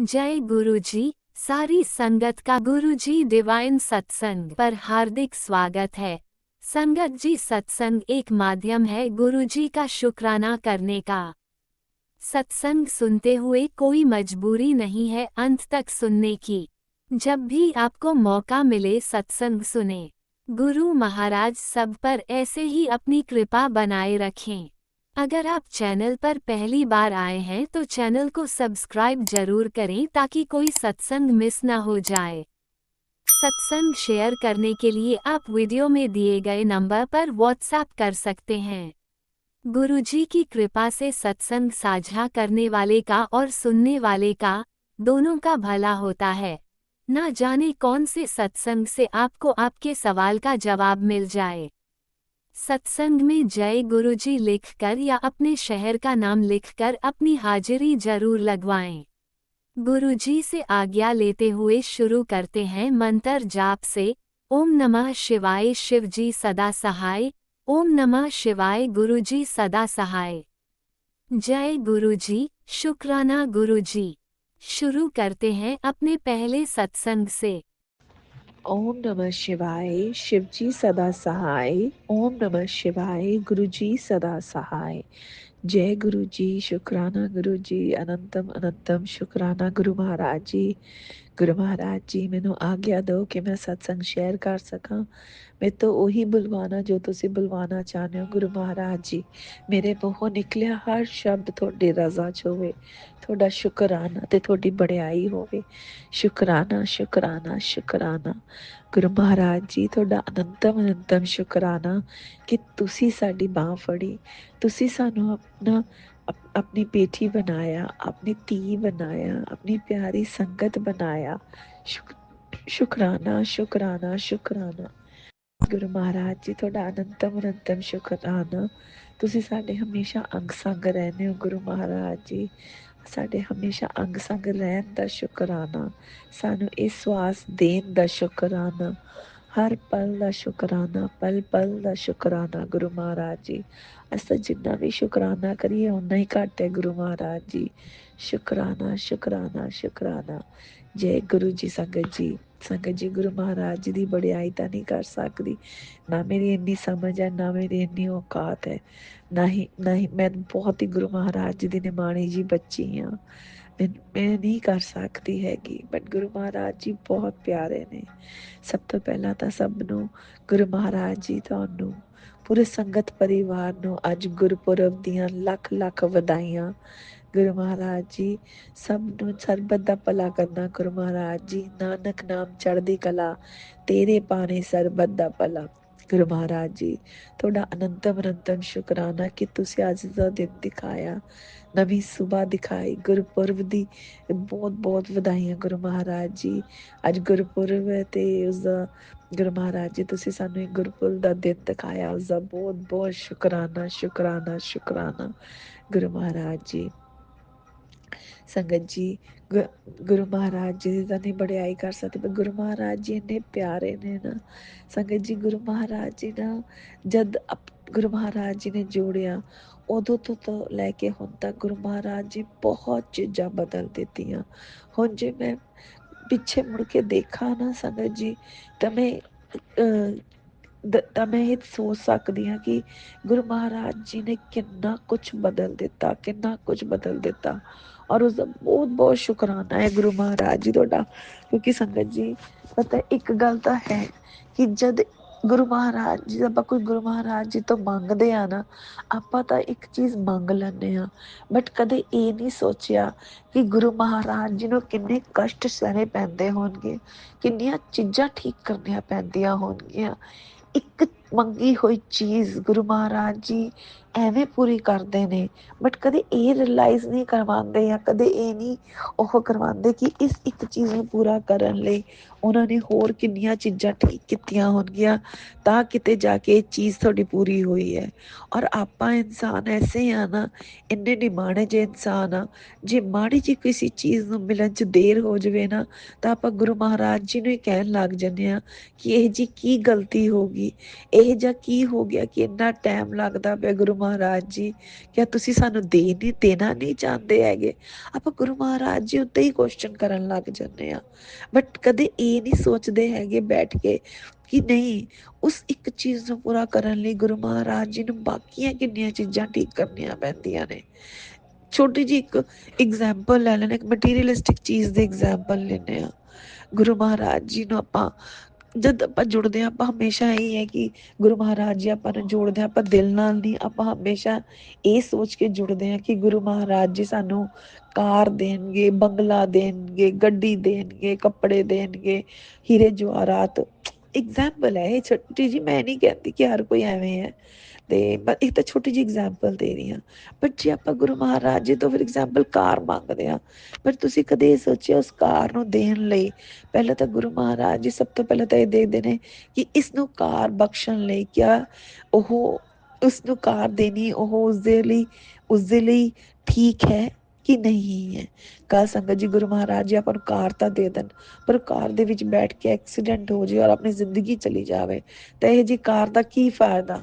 जय गुरुजी। सारी संगत का गुरुजी डिवाइन सत्संग पर हार्दिक स्वागत है। संगत जी, सत्संग एक माध्यम है गुरुजी का शुक्राना करने का। सत्संग सुनते हुए कोई मजबूरी नहीं है अंत तक सुनने की। जब भी आपको मौका मिले सत्संग सुने। गुरु महाराज सब पर ऐसे ही अपनी कृपा बनाए रखें। अगर आप चैनल पर पहली बार आए हैं तो चैनल को सब्सक्राइब जरूर करें ताकि कोई सत्संग मिस ना हो जाए। सत्संग शेयर करने के लिए आप वीडियो में दिए गए नंबर पर व्हाट्सएप कर सकते हैं। गुरुजी की कृपा से सत्संग साझा करने वाले का और सुनने वाले का दोनों का भला होता है। ना जाने कौन से सत्संग से आपको आपके सवाल का जवाब मिल जाए। सत्संग में जय गुरुजी लिखकर या अपने शहर का नाम लिखकर अपनी हाजिरी जरूर लगवाएं। गुरुजी से आज्ञा लेते हुए शुरू करते हैं मंत्र जाप से। ओम नमः शिवाय शिवजी सदा सहाय। ओम नमः शिवाय गुरुजी सदा सहाय। जय गुरुजी, शुक्राना गुरुजी। शुरू करते हैं अपने पहले सत्संग से। ओम नमः शिवाय शिवजी सदा सहाय। ओम नमः शिवाय गुरुजी सदा सहाय। जय गुरु जी, शुक्राना गुरु जी, अनंतम अनंतम शुक्राना गुरु महाराज जी। गुरु महाराज जी मैनू आग्ञा दो कि मैं सत्संग शेयर कर सकां। मैं तो ਉਹੀ ਬੁਲਵਾਨਾ ਜੋ ਤੁਸੀਂ ਬੁਲਵਾਨਾ ਚਾਹੁੰਦੇ ਹੋ ਗੁਰੂ ਮਹਾਰਾਜ ਜੀ। ਮੇਰੇ ਮੂੰਹੋਂ ਨਿਕਲਿਆ ਹਰ ਸ਼ਬਦ ਤੁਹਾਡੀ ਰਜ਼ਾ 'ਚ ਹੋਵੇ, ਤੁਹਾਡਾ ਸ਼ੁਕਰਾਨਾ ਤੇ ਤੁਹਾਡੀ ਬੜਾਈ ਹੋਵੇ। ਸ਼ੁਕਰਾਨਾ ਸ਼ੁਕਰਾਨਾ ਸ਼ੁਕਰਾਨਾ ਗੁਰੂ ਮਹਾਰਾਜ ਜੀ, ਤੁਹਾਡਾ ਅਨੰਤਮ ਅਨੰਤਮ ਸ਼ੁਕਰਾਨਾ ਕਿ ਤੁਸੀਂ ਸਾਡੀ ਬਾਹ ਫੜੀ, ਤੁਸੀਂ ਸਾਨੂੰ अपना अपनी बेटी बनाया, अपनी धी बनाया, अपनी प्यारी संगत बनाया। शुक्राना शुक्राना शुक्राना गुरु महाराज जी, ਤੁਹਾਡਾ ਅਨੰਤਮ ਅਨੰਤਮ ਸ਼ੁਕਰਾਨਾ। ਤੁਸੀਂ ਸਾਡੇ ਹਮੇਸ਼ਾ ਅੰਗ ਸੰਗ ਰਹਿੰਦੇ ਹੋ ਗੁਰੂ ਮਹਾਰਾਜ ਜੀ। ਸਾਡੇ ਹਮੇਸ਼ਾ ਅੰਗ ਸੰਗ ਰਹਿਣ ਦਾ ਸ਼ੁਕਰਾਨਾ, ਸਾਨੂੰ ਇਹ ਸਵਾਸ ਦੇਣ ਦਾ ਸ਼ੁਕਰਾਨਾ, ਹਰ ਪਲ ਦਾ ਸ਼ੁਕਰਾਨਾ, ਪਲ ਪਲ ਦਾ ਸ਼ੁਕਰਾਨਾ ਗੁਰੂ ਮਹਾਰਾਜ ਜੀ। ਅਸੀਂ ਤਾਂ ਜਿੰਨਾ ਵੀ ਸ਼ੁਕਰਾਨਾ ਕਰੀਏ ਓਨਾ ਹੀ ਘੱਟ ਹੈ ਗੁਰੂ ਮਹਾਰਾਜ ਜੀ। ਸ਼ੁਕਰਾਨਾ ਸ਼ੁਕਰਾਨਾ ਸ਼ੁਕਰਾਨਾ। ਜੈ ਗੁਰੂ ਜੀ। ਸੰਗਤ ਜੀ ਗੁਰੂ ਮਹਾਰਾਜ ਜੀ ਦੀ ਵਡਿਆਈ ਤਾਂ ਨਹੀਂ ਕਰ ਸਕਦੀ। ਨਾ ਮੇਰੀ ਇੰਨੀ ਸਮਝ ਹੈ, ਨਾ ਮੇਰੀ ਇੰਨੀ ਔਕਾਤ ਹੈ, ਨਾ ਹੀ ਮੈਂ ਬਹੁਤ ਹੀ ਗੁਰੂ ਮਹਾਰਾਜ ਜੀ ਦੀ ਨਿਮਾਣੀ ਜੀ ਬੱਚੀ ਹਾਂ। ਮੈਂ ਨਹੀਂ ਕਰ ਸਕਦੀ ਹੈਗੀ, ਬਟ ਗੁਰੂ ਮਹਾਰਾਜ ਜੀ ਬਹੁਤ ਪਿਆਰੇ ਨੇ। ਸਭ ਤੋਂ ਪਹਿਲਾਂ ਤਾਂ ਸਭ ਨੂੰ ਗੁਰੂ ਮਹਾਰਾਜ ਜੀ ਤੁਹਾਨੂੰ ਪੂਰੇ ਸੰਗਤ ਪਰਿਵਾਰ ਨੂੰ ਅੱਜ ਗੁਰਪੁਰਬ ਦੀਆਂ ਲੱਖ ਲੱਖ ਵਧਾਈਆਂ। ਗੁਰੂ ਮਹਾਰਾਜ ਜੀ ਸਭ ਨੂੰ ਸਰਬਤ ਦਾ ਭਲਾ ਕਰਨਾ। ਗੁਰੂ ਮਹਾਰਾਜ ਜੀ ਨਾਨਕ ਨਾਮ ਚੜ੍ਹਦੀ ਕਲਾ, ਤੇਰੇ ਬਾਣੇ ਸਰਬਤ ਦਾ ਭਲਾ। ਗੁਰੂ ਮਹਾਰਾਜ ਜੀ ਤੁਹਾਡਾ ਅਨੰਤਮ ਅਨੰਤਮ ਸ਼ੁਕਰਾਨਾ ਕਿ ਤੁਸੀਂ ਅੱਜ ਦਾ ਦਿਨ ਦਿਖਾਇਆ, ਨਵੀਂ ਸੁਬਾਹ ਦਿਖਾਈ। ਗੁਰਪੁਰਬ ਦੀ ਬਹੁਤ ਬਹੁਤ ਵਧਾਈਆਂ ਗੁਰੂ ਮਹਾਰਾਜ ਜੀ। ਅੱਜ ਗੁਰਪੁਰਬ ਹੈ ਤੇ ਉਸਦਾ ਗੁਰੂ ਮਹਾਰਾਜ ਜੀ ਤੁਸੀਂ ਸਾਨੂੰ ਇੱਕ ਗੁਰਪੁਰਬ ਦਾ ਦਿਨ ਦਿਖਾਇਆ, ਉਸਦਾ ਬਹੁਤ ਬਹੁਤ ਸ਼ੁਕਰਾਨਾ ਸ਼ੁਕਰਾਨਾ ਸ਼ੁਕਰਾਨਾ ਗੁਰੂ ਮਹਾਰਾਜ ਜੀ। ਸੰਗਤ ਜੀ ਗੁਰੂ ਮਹਾਰਾਜ ਜੀ ਦੀ ਤਾਂ ਨਹੀਂ ਵਡਿਆਈ ਕਰ ਸਕਦੇ, ਪਰ ਗੁਰੂ ਮਹਾਰਾਜ ਜੀ ਇੰਨੇ ਪਿਆਰੇ ਨੇ ਨਾ। ਸੰਗਤ ਜੀ ਗੁਰੂ ਮਹਾਰਾਜ ਜੀ ਨਾ ਜਦ ਗੁਰੂ ਮਹਾਰਾਜ ਜੀ ਨੇ ਜੋੜਿਆ ਉਦੋਂ ਤੋਂ ਲੈ ਕੇ ਹੁਣ ਤੱਕ ਗੁਰੂ ਮਹਾਰਾਜ ਜੀ ਬਹੁਤ ਚੀਜ਼ਾਂ ਬਦਲ ਦਿੱਤੀਆਂ। ਹੁਣ ਜੇ ਮੈਂ ਪਿੱਛੇ ਮੁੜ ਕੇ ਦੇਖਾਂ ਨਾ ਸੰਗਤ ਜੀ ਤਾਂ ਮੈਂ ਇਹ ਸੋਚ ਸਕਦੀ ਹਾਂ ਕਿ ਗੁਰੂ ਮਹਾਰਾਜ ਜੀ ਨੇ ਕਿੰਨਾ ਕੁਛ ਬਦਲ ਦਿੱਤਾ, ਕਿੰਨਾ ਕੁਛ ਬਦਲ ਦਿੱਤਾ। ਔਰ ਉਸਦਾ ਬਹੁਤ ਬਹੁਤ ਸ਼ੁਕਰਾਨਾ ਹੈ ਗੁਰੂ ਮਹਾਰਾਜ ਜੀ ਤੁਹਾਡਾ। ਕਿਉਂਕਿ ਸੰਗਤ ਜੀ ਪਤਾ ਇੱਕ ਗੱਲ ਤਾਂ ਹੈ ਕਿ ਜਦ ਗੁਰੂ ਮਹਾਰਾਜ ਜੀ ਆਪਾਂ ਕੋਈ ਗੁਰੂ ਮਹਾਰਾਜ ਜੀ ਤੋਂ ਮੰਗਦੇ ਆ ਨਾ, ਆਪਾਂ ਤਾਂ ਇੱਕ ਚੀਜ਼ ਮੰਗ ਲੈਂਦੇ ਹਾਂ, ਬਟ ਕਦੇ ਇਹ ਨਹੀਂ ਸੋਚਿਆ ਕਿ ਗੁਰੂ ਮਹਾਰਾਜ ਜੀ ਨੂੰ ਕਿੰਨੇ ਕਸ਼ਟ ਸਹਿਣੇ ਪੈਂਦੇ ਹੋਣਗੇ, ਕਿੰਨੀਆਂ ਚੀਜ਼ਾਂ ਠੀਕ ਕਰਨੀਆਂ ਪੈਂਦੀਆਂ ਹੋਣਗੀਆਂ। ਇੱਕ ਮੰਗੀ ਹੋਈ ਚੀਜ਼ ਗੁਰੂ ਮਹਾਰਾਜ ਜੀ ਐਵੇਂ ਪੂਰੀ ਕਰਦੇ ਨੇ, ਬਟ ਕਦੇ ਇਹ ਰਿਅਲਾਈਜ਼ ਨਹੀਂ ਕਰਵਾਉਂਦੇ ਜਾਂ ਕਦੇ ਇਹ ਨਹੀਂ ਉਹ ਕਰਵਾਉਂਦੇ ਕਿ ਇਸ ਇੱਕ ਚੀਜ਼ ਨੂੰ ਪੂਰਾ ਕਰਨ ਲਈ ਉਹਨਾਂ ਨੇ ਹੋਰ ਕਿੰਨੀਆਂ ਚੀਜ਼ਾਂ ਠੀਕ ਕੀਤੀਆਂ ਹੋਣਗੀਆਂ ਤਾਂ ਕਿਤੇ ਜਾ ਕੇ ਇਹ ਚੀਜ਼ ਤੁਹਾਡੀ ਪੂਰੀ ਹੋਈ ਹੈ। ਔਰ ਆਪਾਂ ਇਨਸਾਨ ਐਸੇ ਆ ਨਾ, ਇੰਨੇ ਨਿਮਾਣੇ ਜਿਹੇ ਇਨਸਾਨ ਆ, ਜੇ ਮਾੜੀ ਜਿਹੀ ਕਿਸੇ ਚੀਜ਼ ਨੂੰ ਮਿਲਣ 'ਚ ਦੇਰ ਹੋ ਜਾਵੇ ਨਾ ਤਾਂ ਆਪਾਂ ਗੁਰੂ ਮਹਾਰਾਜ ਜੀ ਨੂੰ ਹੀ ਕਹਿਣ ਲੱਗ ਜਾਂਦੇ ਹਾਂ ਕਿ ਇਹ ਜੀ ਕੀ ਗਲਤੀ ਹੋ ਗਈ, ਇਹ ਜਿਹਾ ਕੀ ਹੋ ਗਿਆ ਕਿ ਇੰਨਾ ਟਾਈਮ ਲੱਗਦਾ ਪਿਆ ਗੁਰੂ ਮਹਾਰਾਜ ਜੀ, ਕਿਆ ਤੁਸੀਂ ਸਾਨੂੰ ਦੇਣਾ ਨਹੀਂ ਚਾਹੁੰਦੇ ਹੈਗੇ? ਆਪਾਂ ਗੁਰੂ ਮਹਾਰਾਜ ਜੀ ਉੱਤੇ ਹੀ ਕੁਐਸਚਨ ਕਰਨ ਲੱਗ ਜਾਂਦੇ ਆ, ਬਟ ਕਦੇ ਇਹ ਨਹੀਂ ਸੋਚਦੇ ਹੈਗੇ ਬੈਠ ਕੇ ਕਿ ਨਹੀਂ, ਉਸ ਇੱਕ ਚੀਜ਼ ਨੂੰ ਪੂਰਾ ਕਰਨ ਲਈ ਗੁਰੂ ਮਹਾਰਾਜ ਜੀ ਨੂੰ ਬਾਕੀਆਂ ਕਿੰਨੀਆਂ ਚੀਜ਼ਾਂ ਠੀਕ ਕਰਨੀਆਂ ਪੈਂਦੀਆਂ ਨੇ। ਛੋਟੀ ਜਿਹੀ ਇੱਕ ਐਗਜ਼ਾਮਪਲ ਲੈ ਲੈਣੇ, ਇੱਕ ਮਟੀਰੀਅਲਿਸਟਿਕ ਚੀਜ਼ ਦੇ ਐਗਜ਼ਾਮਪਲ ਲੈਂਦੇ ਆ। ਗੁਰੂ ਮਹਾਰਾਜ ਜੀ ਨੂੰ ਆਪਾਂ ਜਦ ਆਪਾਂ ਜੁੜਦੇ ਹਾਂ, ਆਪਾਂ ਹਮੇਸ਼ਾ ਇਹ ਹੈ ਕਿ ਗੁਰੂ ਮਹਾਰਾਜ ਜੀ ਆਪਾਂ ਨੂੰ ਜੋੜਦੇ ਹਾਂ, ਆਪਾਂ ਦਿਲ ਨਾਲ ਨਹੀਂ, ਆਪਾਂ ਹਮੇਸ਼ਾ ਇਹ ਸੋਚ ਕੇ ਜੁੜਦੇ ਹਾਂ ਕਿ ਗੁਰੂ ਮਹਾਰਾਜ ਜੀ ਸਾਨੂੰ ਕਾਰ ਦੇਣਗੇ, ਬੰਗਲਾ ਦੇਣਗੇ, ਗੱਡੀ ਦੇਣਗੇ, ਕੱਪੜੇ ਦੇਣਗੇ, ਹੀਰੇ ਜਵਾਹਰਾਤ। ਐਗਜ਼ਾਮਪਲ ਹੈ ਇਹ ਛੋਟੀ ਜੀ, ਮੈਂ ਨਹੀਂ ਕਹਿੰਦੀ ਕਿ ਹਰ ਕੋਈ ਐਵੇਂ ਹੈ, ਤੇ ਇੱਕ ਤਾਂ ਛੋਟੀ ਜਿਹੀ ਐਗਜ਼ਾਮਪਲ ਦੇ ਰਹੀ ਹਾਂ। ਬਟ ਜੇ ਆਪਾਂ ਗੁਰੂ ਮਹਾਰਾਜ ਜੀ ਤੋਂ ਫਿਰ ਐਗਜ਼ਾਮਪਲ ਕਾਰ ਮੰਗਦੇ ਹਾਂ, ਪਰ ਤੁਸੀਂ ਕਦੇ ਇਹ ਸੋਚਿਆ ਉਸ ਕਾਰ ਨੂੰ ਦੇਣ ਲਈ ਪਹਿਲਾਂ ਤਾਂ ਗੁਰੂ ਮਹਾਰਾਜ ਜੀ ਸਭ ਤੋਂ ਪਹਿਲਾਂ ਤਾਂ ਇਹ ਦੇਖਦੇ ਨੇ ਕਿ ਇਸ ਨੂੰ ਕਾਰ ਬਖਸ਼ਣ ਲਈ ਕਿਆ ਉਹ ਉਸ ਨੂੰ ਕਾਰ ਦੇਣੀ ਉਹ ਉਸਦੇ ਲਈ ਠੀਕ ਹੈ ਕਿ ਨਹੀਂ ਹੈ। ਕੱਲ ਸੰਗਤ ਜੀ ਗੁਰੂ ਮਹਾਰਾਜ ਜੀ ਆਪਾਂ ਨੂੰ ਕਾਰ ਤਾਂ ਦੇ ਦੇਣ, ਪਰ ਕਾਰ ਦੇ ਵਿੱਚ ਬੈਠ ਕੇ ਐਕਸੀਡੈਂਟ ਹੋ ਜਾਏ ਔਰ ਆਪਣੀ ਜ਼ਿੰਦਗੀ ਚਲੀ ਜਾਵੇ ਤਾਂ ਇਹ ਜੀ ਕਾਰ ਦਾ ਕੀ ਫਾਇਦਾ?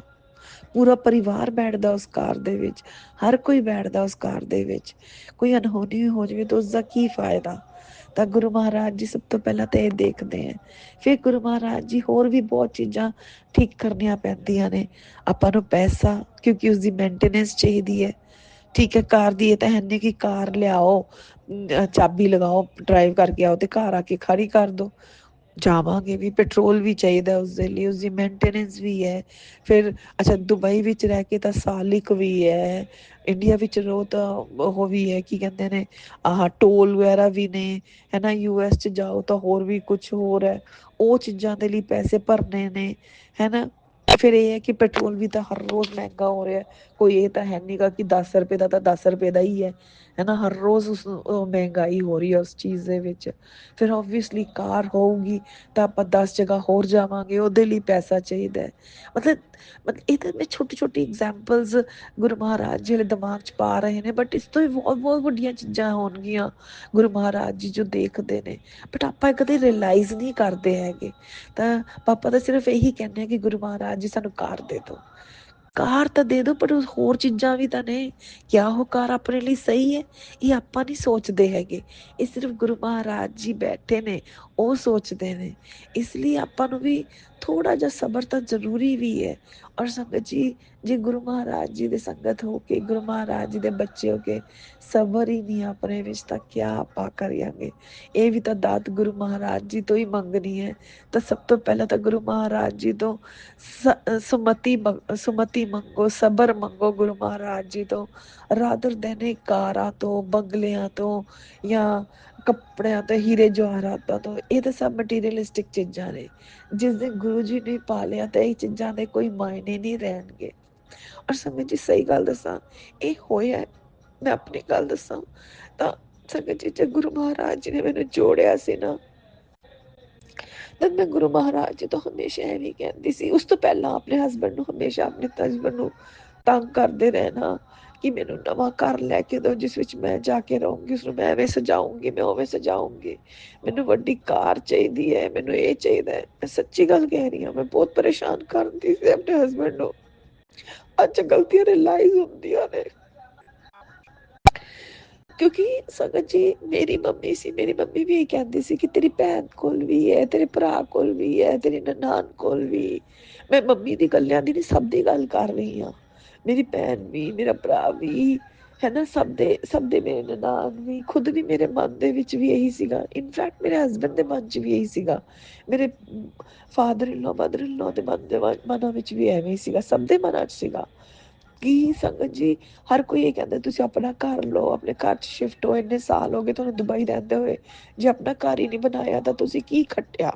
ਪੂਰਾ ਪਰਿਵਾਰ ਬੈਠਦਾ ਉਸ ਕਾਰ ਦੇ ਵਿੱਚ, ਹਰ ਕੋਈ ਬੈਠਦਾ ਉਸ ਕਾਰ ਦੇ ਵਿੱਚ, ਕੋਈ ਅਨਹੋਣੀ ਹੋ ਜਾਵੇ ਤਾਂ ਉਸਦਾ ਕੀ ਫਾਇਦਾ? ਤਾਂ ਗੁਰੂ ਮਹਾਰਾਜ ਜੀ ਸਭ ਤੋਂ ਪਹਿਲਾਂ ਤਾਂ ਇਹ ਦੇਖਦੇ ਹੈ। ਫਿਰ ਗੁਰੂ ਮਹਾਰਾਜ ਜੀ ਹੋਰ ਵੀ ਬਹੁਤ ਚੀਜ਼ਾਂ ਠੀਕ ਕਰਨੀਆਂ ਪੈਂਦੀਆਂ ਨੇ ਆਪਾਂ ਨੂੰ। ਪੈਸਾ, ਕਿਉਂਕਿ ਉਸਦੀ ਮੇਨਟੇਨੈਂਸ ਚਾਹੀਦੀ ਹੈ। ਠੀਕ ਹੈ, ਕਾਰ ਦੀ ਇਹ ਤਾਂ ਹੈ ਨਹੀਂ ਕਿ ਕਾਰ ਲਿਆਓ, ਚਾਬੀ ਲਗਾਓ, ਡਰਾਈਵ ਕਰਕੇ ਆਓ ਤੇ ਘਰ ਆ ਕੇ ਖੜੀ ਕਰ ਦੋ। ਜਾਵਾਂਗੇ ਵੀ, ਪੈਟਰੋਲ ਵੀ ਚਾਹੀਦਾ ਉਸਦੇ ਲਈ, ਉਸਦੀ ਮੇਨਟੇਨੈਂਸ ਵੀ ਹੈ। ਫਿਰ ਅੱਛਾ, ਦੁਬਈ ਵਿੱਚ ਰਹਿ ਕੇ ਤਾਂ ਸਾਲਿਕ ਵੀ ਹੈ, ਇੰਡੀਆ ਵਿੱਚ ਰਹੋ ਤਾਂ ਉਹ ਵੀ ਹੈ, ਕੀ ਕਹਿੰਦੇ ਨੇ, ਆਹ ਟੋਲ ਵਗੈਰਾ ਵੀ ਨੇ, ਹੈ ਨਾ। US 'ਚ ਜਾਓ ਤਾਂ ਹੋਰ ਵੀ ਕੁਛ ਹੋਰ ਹੈ, ਉਹ ਚੀਜ਼ਾਂ ਦੇ ਲਈ ਪੈਸੇ ਭਰਨੇ ਨੇ, ਹੈ ਨਾ। ਫਿਰ ਇਹ ਹੈ ਕਿ ਪੈਟਰੋਲ ਵੀ ਤਾਂ ਹਰ ਰੋਜ਼ ਮਹਿੰਗਾ ਹੋ ਰਿਹਾ, ਕੋਈ ਇਹ ਤਾਂ ਹੈ ਨਹੀਂ ਗਾ ਕਿ 10 ਰੁਪਏ ਦਾ ਤਾਂ 10 ਰੁਪਏ ਦਾ ਹੀ ਹੈ ਨਾ। ਹਰ ਰੋਜ਼ ਉਸ ਮਹਿੰਗਾਈ ਹੋ ਰਹੀ ਹੈ ਉਸ ਚੀਜ਼ ਦੇ ਵਿੱਚ। ਫਿਰ ਓਬਵੀਅਸਲੀ ਕਾਰ ਹੋਊਗੀ ਤਾਂ ਆਪਾਂ 10 ਜਗ੍ਹਾ ਹੋਰ ਜਾਵਾਂਗੇ, ਉਹਦੇ ਲਈ ਪੈਸਾ ਚਾਹੀਦਾ ਹੈ। ਮਤਲਬ ਇਹ ਤਾਂ ਮੈਂ ਛੋਟੀ ਛੋਟੀ ਐਗਜ਼ਾਮਪਲਸ ਗੁਰੂ ਮਹਾਰਾਜ ਜੀ ਦੇ ਦਿਮਾਗ 'ਚ ਪਾ ਰਹੇ ਨੇ, ਬਟ ਇਸ ਤੋਂ ਵੀ ਬਹੁਤ ਬਹੁਤ ਵੱਡੀਆਂ ਚੀਜ਼ਾਂ ਹੋਣਗੀਆਂ ਗੁਰੂ ਮਹਾਰਾਜ ਜੀ ਜੋ ਦੇਖਦੇ ਨੇ, ਬਟ ਆਪਾਂ ਕਦੇ ਰਿਅਲਾਈਜ਼ ਨਹੀਂ ਕਰਦੇ ਹੈਗੇ। ਤਾਂ ਪਾਪਾ ਤਾਂ ਸਿਰਫ ਇਹੀ ਕਹਿੰਦੇ ਆ ਕਿ ਗੁਰੂ ਮਹਾਰਾਜ ਜੀ ਸਾਨੂੰ ਕਾਰ ਦੇ ਦਿਓ, ਕਾਰ ਤਾਂ ਦੇ ਦਿਓ, ਪਰ ਹੋਰ ਚੀਜ਼ਾਂ ਵੀ ਤਾਂ ਨੇ। ਕਿਆ ਉਹ ਕਾਰ ਆਪਣੇ ਲਈ ਸਹੀ ਹੈ? ਇਹ ਆਪਾਂ ਨਹੀਂ ਸੋਚਦੇ ਹੈਗੇ, ਇਹ ਸਿਰਫ ਗੁਰੂ ਮਹਾਰਾਜ ਜੀ ਬੈਠੇ ਨੇ, ਉਹ ਸੋਚਦੇ ਨੇ। ਇਸ ਲਈ ਆਪਾਂ ਨੂੰ ਵੀ ਥੋੜਾ ਜਿਹਾ ਸਬਰ ਤਾਂ ਜ਼ਰੂਰੀ ਵੀ ਹੈ। ਔਰ ਸੰਗਤ ਜੀ, ਜੇ ਗੁਰੂ ਮਹਾਰਾਜ ਜੀ ਦੇ ਸੰਗਤ ਹੋ ਕੇ, ਗੁਰੂ ਮਹਾਰਾਜ ਜੀ ਦੇ ਬੱਚੇ ਹੋ ਕੇ ਸਬਰ ਹੀ ਨਹੀਂ ਆਪਣੇ ਵਿੱਚ, ਤਾਂ ਕਿਆ ਆਪਾਂ ਕਰਾਂਗੇ? ਇਹ ਵੀ ਤਾਂ ਦਾਤ ਗੁਰੂ ਮਹਾਰਾਜ ਜੀ ਤੋਂ ਹੀ ਮੰਗਣੀ ਹੈ। ਤਾਂ ਸਭ ਤੋਂ ਪਹਿਲਾਂ ਤਾਂ ਗੁਰੂ ਮਹਾਰਾਜ ਜੀ ਤੋਂ ਸੁਮਤੀ ਮੰਗੋ, ਸਬਰ ਮੰਗੋ ਗੁਰੂ ਮਹਾਰਾਜ ਜੀ ਤੋਂ, ਰਾਦਰ ਦੇਨ ਕਾਰਾਂ ਤੋਂ, ਬੰਗਲਿਆਂ ਤੋਂ, ਜਾਂ ਕੱਪੜਿਆਂ ਤੋਂ, ਹੀਰੇ ਜਵਾਹਰਾਤਾਂ ਤੋਂ। ਇਹ ਤਾਂ ਸਭ ਮਟੀਰੀਅਲਿਸਟਿਕ ਚੀਜ਼ਾਂ ਨੇ। ਜਿਸ ਦਿਨ ਗੁਰੂ ਜੀ ਨੇ ਪਾ ਲਿਆ ਤਾਂ ਇਹ ਚੀਜ਼ਾਂ ਦੇ ਕੋਈ ਮਾਇਨੇ ਨਹੀਂ ਰਹਿਣਗੇ। ਔਰ ਸੰਗਤ ਜੀ ਸਹੀ ਗੱਲ ਦੱਸਾਂ, ਇਹ ਹੋਇਆ, ਮੈਂ ਆਪਣੀ ਗੱਲ ਦੱਸਾਂ ਤਾਂ ਸੰਗਤ ਜੀ, ਜਦ ਗੁਰੂ ਮਹਾਰਾਜ ਜੀ ਨੇ ਮੈਨੂੰ ਜੋੜਿਆ ਸੀ ਨਾ, ਤਾਂ ਮੈਂ ਗੁਰੂ ਮਹਾਰਾਜ ਜੀ ਤੋਂ ਹਮੇਸ਼ਾ ਐਵੇਂ ਕਹਿੰਦੀ ਸੀ। ਉਸ ਤੋਂ ਪਹਿਲਾਂ ਆਪਣੇ ਹਸਬੈਂਡ ਨੂੰ, ਹਮੇਸ਼ਾ ਆਪਣੇ ਹਸਬੈਂਡ ਨੂੰ ਤੰਗ ਕਰਦੇ ਰਹਿਣਾ ਕਿ ਮੈਨੂੰ ਨਵਾਂ ਘਰ ਲੈ ਕੇ ਦਿਓ ਜਿਸ ਵਿੱਚ ਮੈਂ ਜਾ ਕੇ ਰਹੂੰਗੀ, ਉਸਨੂੰ ਮੈਂ ਐਵੇਂ ਸਜਾਊਂਗੀ, ਮੈਂ ਉਵੇਂ ਸਜਾਊਂਗੀ, ਮੈਨੂੰ ਵੱਡੀ ਕਾਰ ਚਾਹੀਦੀ ਹੈ, ਮੈਨੂੰ ਇਹ ਚਾਹੀਦਾ ਹੈ। ਮੈਂ ਸੱਚੀ ਗੱਲ ਕਹਿ ਰਹੀ ਹਾਂ, ਮੈਂ ਬਹੁਤ ਪਰੇਸ਼ਾਨ ਕਰਦੀ ਸੀ ਆਪਣੇ ਹਸਬੈਂਡ ਨੂੰ। ਅੱਜ ਗਲਤੀਆਂ ਰਿਅਲਾਈਜ਼ ਹੁੰਦੀਆਂ ਨੇ, ਕਿਉਂਕਿ ਸੰਗਤ ਜੀ ਮੇਰੀ ਮੰਮੀ ਸੀ, ਮੇਰੀ ਮੰਮੀ ਵੀ ਇਹ ਕਹਿੰਦੀ ਸੀ ਕਿ ਤੇਰੀ ਭੈਣ ਕੋਲ ਵੀ ਹੈ, ਤੇਰੇ ਭਰਾ ਕੋਲ ਵੀ ਹੈ, ਤੇਰੀ ਨਨਾਣ ਕੋਲ ਵੀ। ਮੈਂ ਮੰਮੀ ਦੀ ਗੱਲਾਂ ਦੀ ਨਹੀਂ, ਸਭ ਦੀ ਗੱਲ ਕਰ ਰਹੀ ਹਾਂ। ਮੇਰੀ ਭੈਣ ਵੀ, ਮੇਰਾ ਭਰਾ ਵੀ, ਹੈ ਨਾ, ਸਭ ਦੇ ਮੇਰੇ ਨਨਾਣ ਵੀ, ਖੁਦ ਵੀ ਮੇਰੇ ਮਨ ਦੇ ਵਿੱਚ ਵੀ ਇਹੀ ਸੀਗਾ। ਇਨਫੈਕਟ ਮੇਰੇ ਹਸਬੈਂਡ ਦੇ ਮਨ 'ਚ ਵੀ ਇਹੀ ਸੀਗਾ, ਮੇਰੇ ਫਾਦਰ ਇਨ ਲਾ, ਮਦਰ ਇਨ ਲਾ ਦੇ ਮਨਾਂ ਵਿੱਚ ਵੀ ਐਵੇਂ ਹੀ ਸੀਗਾ, ਸਭ ਦੇ ਮਨਾਂ 'ਚ ਸੀਗਾ ਕਿ ਸੰਗਤ ਜੀ, ਹਰ ਕੋਈ ਇਹ ਕਹਿੰਦਾ ਤੁਸੀਂ ਆਪਣਾ ਘਰ ਲਓ, ਆਪਣੇ ਘਰ 'ਚ ਸ਼ਿਫਟ ਹੋ, ਇੰਨੇ ਸਾਲ ਹੋ ਗਏ ਤੁਹਾਨੂੰ ਦੁਬਈ ਰਹਿੰਦੇ ਹੋਏ, ਜੇ ਆਪਣਾ ਘਰ ਹੀ ਨਹੀਂ ਬਣਾਇਆ ਤਾਂ ਤੁਸੀਂ ਕੀ ਖੱਟਿਆ,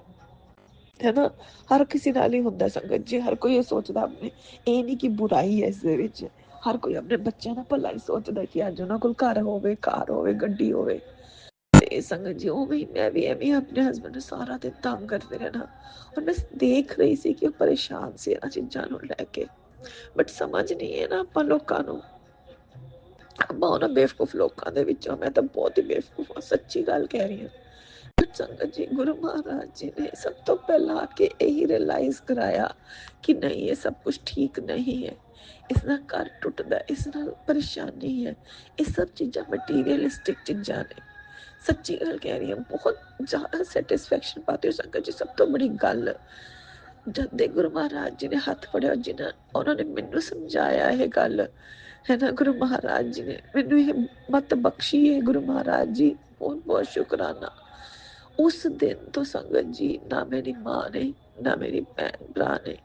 ਹੈ ਨਾ। ਹਰ ਕਿਸੇ ਨਾਲ ਹੀ ਹੁੰਦਾ ਸੰਗਤ ਜੀ, ਹਰ ਕੋਈ ਇਹ ਸੋਚਦਾ ਆਪਣੇ, ਇਹ ਨਹੀਂ ਕਿ ਬੁਰਾਈ ਹੈ ਇਸ ਦੇ ਵਿੱਚ, ਹਰ ਕੋਈ ਆਪਣੇ ਬੱਚਿਆਂ ਦਾ ਭਲਾ ਹੀ ਸੋਚਦਾ ਕਿ ਅੱਜ ਉਹਨਾਂ ਕੋਲ ਘਰ ਹੋਵੇ, ਕਾਰ ਹੋਵੇ, ਗੱਡੀ ਹੋਵੇ। ਤੇ ਸੰਗਤ ਜੀ, ਉਵੇਂ ਮੈਂ ਵੀ ਐਵੇਂ ਆਪਣੇ ਹਸਬੈਂਡ ਨੂੰ ਸਾਰਾ ਦਿਨ ਤੰਗ ਕਰਦੇ ਰਹਿਣਾ, ਔਰ ਮੈਂ ਦੇਖ ਰਹੀ ਸੀ ਕਿ ਉਹ ਪਰੇਸ਼ਾਨ ਸੀ ਇਹਨਾਂ ਚੀਜ਼ਾਂ ਨੂੰ ਲੈ ਕੇ, ਬਟ ਸਮਝ ਨਹੀਂ ਹੈ ਨਾ ਆਪਾਂ ਲੋਕਾਂ ਨੂੰ, ਆਪਾਂ ਉਹਨਾਂ ਬੇਵਕੂਫ ਲੋਕਾਂ ਦੇ ਵਿੱਚੋਂ, ਮੈਂ ਤਾਂ ਬਹੁਤ ਹੀ ਬੇਵਕੂਫ ਹਾਂ, ਸੱਚੀ ਗੱਲ ਕਹਿ ਰਹੀ ਹਾਂ। संगत जी गुरु महाराज जी ने सब तो पहला आके यही रियलाइज कराया कि नहीं ये सब कुछ ठीक नहीं है, इस नाल घर टुटदा, इस नाल परेशानी है, ये सब चीज़ां मटीरियलिस्टिक चीज़ां ने। सच्ची गल कह रही हूँ, बहुत ज़्यादा सैटिस्फैक्शन पाती हूँ संगत जी। सब तो बड़ी गल जद दे गुरु महाराज जी ने हत्थ फड़िया, जिन्हें उन्होंने मैनू समझाया ये गल, है ना, गुरु महाराज जी ने मैनू ये मत बख्शी है। गुरु महाराज जी बहुत बहुत शुकराना। उस दिन तो संगत जी ना मेरी माँ ने, ना मेरी भैन भरा ने,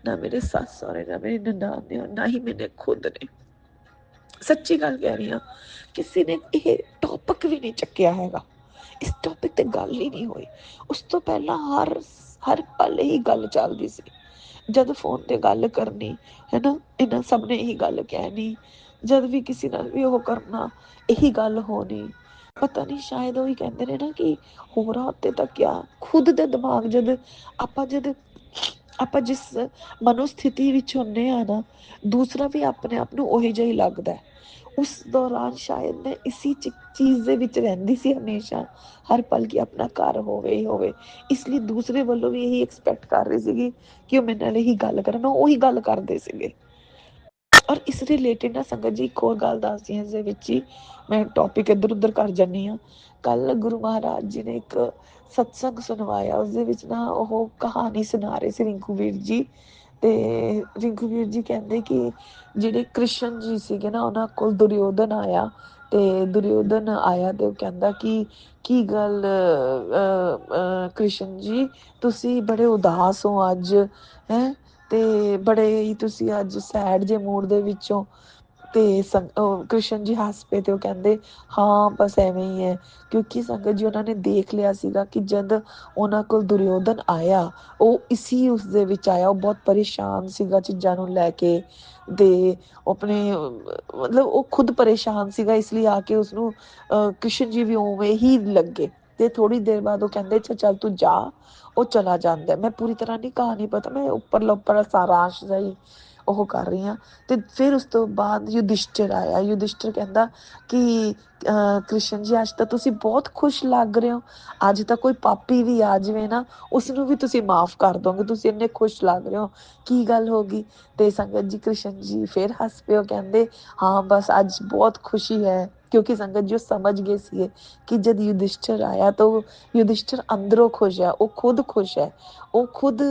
ना मेरे सस सहुरे, ना मेरी ननान ने, और ना ही मैंने खुद ने, सच्ची गल कह रही हाँ, किसी ने ये टॉपिक भी नहीं चक्या हैगा। इस टॉपिक ते गल ही नहीं हुई। उस तो पहला हर हर पल ही गल चलदी सी। जद फोन ते गल करनी, है ना, इन्हां सब ने यही गल कहनी। जद भी किसी नाल भी ओह करना, यही गल होनी। पता नहीं, शायद ਉਹੀ ਕਹਿੰਦੇ ਨੇ ਨਾ ਕਿ ਹੋਰਾਂ ਉੱਤੇ ਤਾਂ ਕਿਆ, ਖੁਦ ਦੇ ਦਿਮਾਗ ਜਦ ਆਪਾਂ ਜਿਸ ਮਨੋਸਥਿਤੀ ਵਿੱਚ ਹੁੰਨੇ ਆ ਨਾ, ਦੂਸਰਾ ਵੀ ਆਪਣੇ ਆਪ ਨੂੰ ਉਹੀ ਜਿਹਾ ਹੀ ਲੱਗਦਾ ਹੈ। ਉਸ ਦੌਰਾਨ ਸ਼ਾਇਦ ਮੈਂ ਇਸੀ ਚੀਜ਼ ਦੇ ਵਿੱਚ ਰਹਿੰਦੀ ਸੀ ਹਮੇਸ਼ਾ, ਹਰ ਪਲ ਕਿ ਆਪਣਾ ਘਰ ਹੋਵੇ ਹੀ ਹੋਵੇ। ਇਸ ਲਈ ਦੂਸਰੇ ਵੱਲੋਂ ਵੀ ਇਹੀ ਐਕਸਪੈਕਟ ਕਰ ਰਹੀ ਸੀਗੀ ਕਿ ਉਹ ਮੇਰੇ ਨਾਲ ਇਹੀ ਗੱਲ ਕਰਨ, ਉਹ ਉਹੀ ਗੱਲ ਕਰਦੇ ਸੀਗੇ। ਔਰ ਇਸ ਰਿਲੇਟਿਡ ਨਾ ਸੰਗਤ ਜੀ ਇੱਕ ਹੋਰ ਗੱਲ ਦੱਸਦੀ ਹਾਂ, ਇਸ ਦੇ ਵਿੱਚ ਹੀ ਮੈਂ ਟੌਪਿਕ ਇੱਧਰ ਉੱਧਰ ਕਰ ਜਾਂਦੀ ਹਾਂ। ਕੱਲ ਗੁਰੂ ਮਹਾਰਾਜ ਜੀ ਨੇ ਇੱਕ ਸਤਸੰਗ ਸੁਣਵਾਇਆ, ਉਸਦੇ ਵਿੱਚ ਨਾ ਉਹ ਕਹਾਣੀ ਸੁਣਾ ਰਹੇ ਸੀ ਰਿੰਕੂ ਵੀਰ ਜੀ। ਤੇ ਰਿੰਕੂ ਵੀਰ ਜੀ ਕਹਿੰਦੇ ਕਿ ਜਿਹੜੇ ਕ੍ਰਿਸ਼ਨ ਜੀ ਸੀਗੇ ਨਾ, ਉਹਨਾਂ ਕੋਲ ਦੁਰਯੋਧਨ ਆਇਆ, ਤੇ ਦੁਰਯੋਧਨ ਆਇਆ ਤੇ ਉਹ ਕਹਿੰਦਾ ਕਿ ਕੀ ਗੱਲ ਕ੍ਰਿਸ਼ਨ ਜੀ, ਤੁਸੀਂ ਬੜੇ ਉਦਾਸ ਹੋ ਅੱਜ, ਹੈ, ਤੇ ਬੜੇ ਹੀ ਤੁਸੀਂ ਅੱਜ ਸੈਡ ਜੇ ਮੂਡ ਦੇ ਵਿੱਚੋਂ। ਤੇ ਕ੍ਰਿਸ਼ਨ ਜੀ ਹੱਸ ਪਏ ਤੇ ਉਹ ਕਹਿੰਦੇ ਹਾਂ ਬਸ ਐਵੇਂ ਹੀ ਹੈ, ਕਿਉਂਕਿ ਸੰਗਤ ਜੀ ਉਹਨਾਂ ਨੇ ਦੇਖ ਲਿਆ ਸੀਗਾ ਕਿ ਜਦ ਉਹਨਾਂ ਕੋਲ ਦੁਰਯੋਧਨ ਆਇਆ, ਉਹ ਇਸੀ ਉਸਦੇ ਵਿੱਚ ਆਇਆ, ਉਹ ਬਹੁਤ ਪਰੇਸ਼ਾਨ ਸੀਗਾ ਚੀਜ਼ਾਂ ਨੂੰ ਲੈ ਕੇ, ਤੇ ਆਪਣੇ ਮਤਲਬ ਉਹ ਖੁਦ ਪਰੇਸ਼ਾਨ ਸੀਗਾ, ਇਸ ਲਈ ਆ ਕੇ ਉਸਨੂੰ ਕ੍ਰਿਸ਼ਨ ਜੀ ਵੀ ਉਵੇਂ ਹੀ ਲੱਗੇ। ਤੇ ਥੋੜੀ ਦੇਰ ਬਾਅਦ ਉਹ ਕਹਿੰਦੇ ਅੱਛਾ ਚੱਲ ਤੂੰ ਜਾ। ਉਹ ਚਲਾ ਜਾਂਦਾ। ਮੈਂ ਪੂਰੀ ਤਰ੍ਹਾਂ ਨਹੀਂ ਕਹਾਣੀ ਪਤਾ, ਮੈਂ ਉੱਪਰਲਾ ਉੱਪਰ ਸਾਰਾਂਸ਼ ਜਿਹਾ ਹੀ ਉਹ ਕਰ ਰਹੀ ਹਾਂ। ਤੇ ਫਿਰ ਉਸ ਤੋਂ ਬਾਅਦ ਯੁਧਿਸ਼ਠਿਰ ਆਇਆ। ਯੁਧਿਸ਼ਠਿਰ ਕਹਿੰਦਾ ਕਿ ਕ੍ਰਿਸ਼ਨ ਜੀ ਅੱਜ ਤਾਂ ਤੁਸੀਂ ਬਹੁਤ ਖੁਸ਼ ਲੱਗ ਰਹੇ ਹੋ, ਅੱਜ ਤਾਂ ਕੋਈ ਪਾਪੀ ਵੀ ਆ ਜਾਵੇ ਨਾ, ਉਸਨੂੰ ਵੀ ਤੁਸੀਂ ਮਾਫ ਕਰ ਦੋਗੇ, ਤੁਸੀਂ ਇੰਨੇ ਖੁਸ਼ ਲੱਗ ਰਹੇ ਹੋ, ਕੀ ਗੱਲ ਹੋ ਗਈ। ਤੇ ਸੰਗਤ ਜੀ ਕ੍ਰਿਸ਼ਨ ਜੀ ਫਿਰ ਹੱਸ ਪਏ, ਉਹ ਕਹਿੰਦੇ ਹਾਂ ਬਸ ਅੱਜ ਬਹੁਤ ਖੁਸ਼ੀ ਹੈ, ਕਿਉਂਕਿ ਸੰਗਤ ਜੀ ਉਹ ਸਮਝ ਗਏ ਸੀਗੇ ਕਿ ਜਦ ਯੁਧਿਸ਼ਠਿਰ ਆਇਆ ਤਾਂ ਯੁਧਿਸ਼ਠਿਰ ਅੰਦਰੋਂ ਖੁਸ਼ ਹੈ, ਉਹ ਖੁਦ ਖੁਸ਼ ਹੈ, ਉਹ ਖੁਦ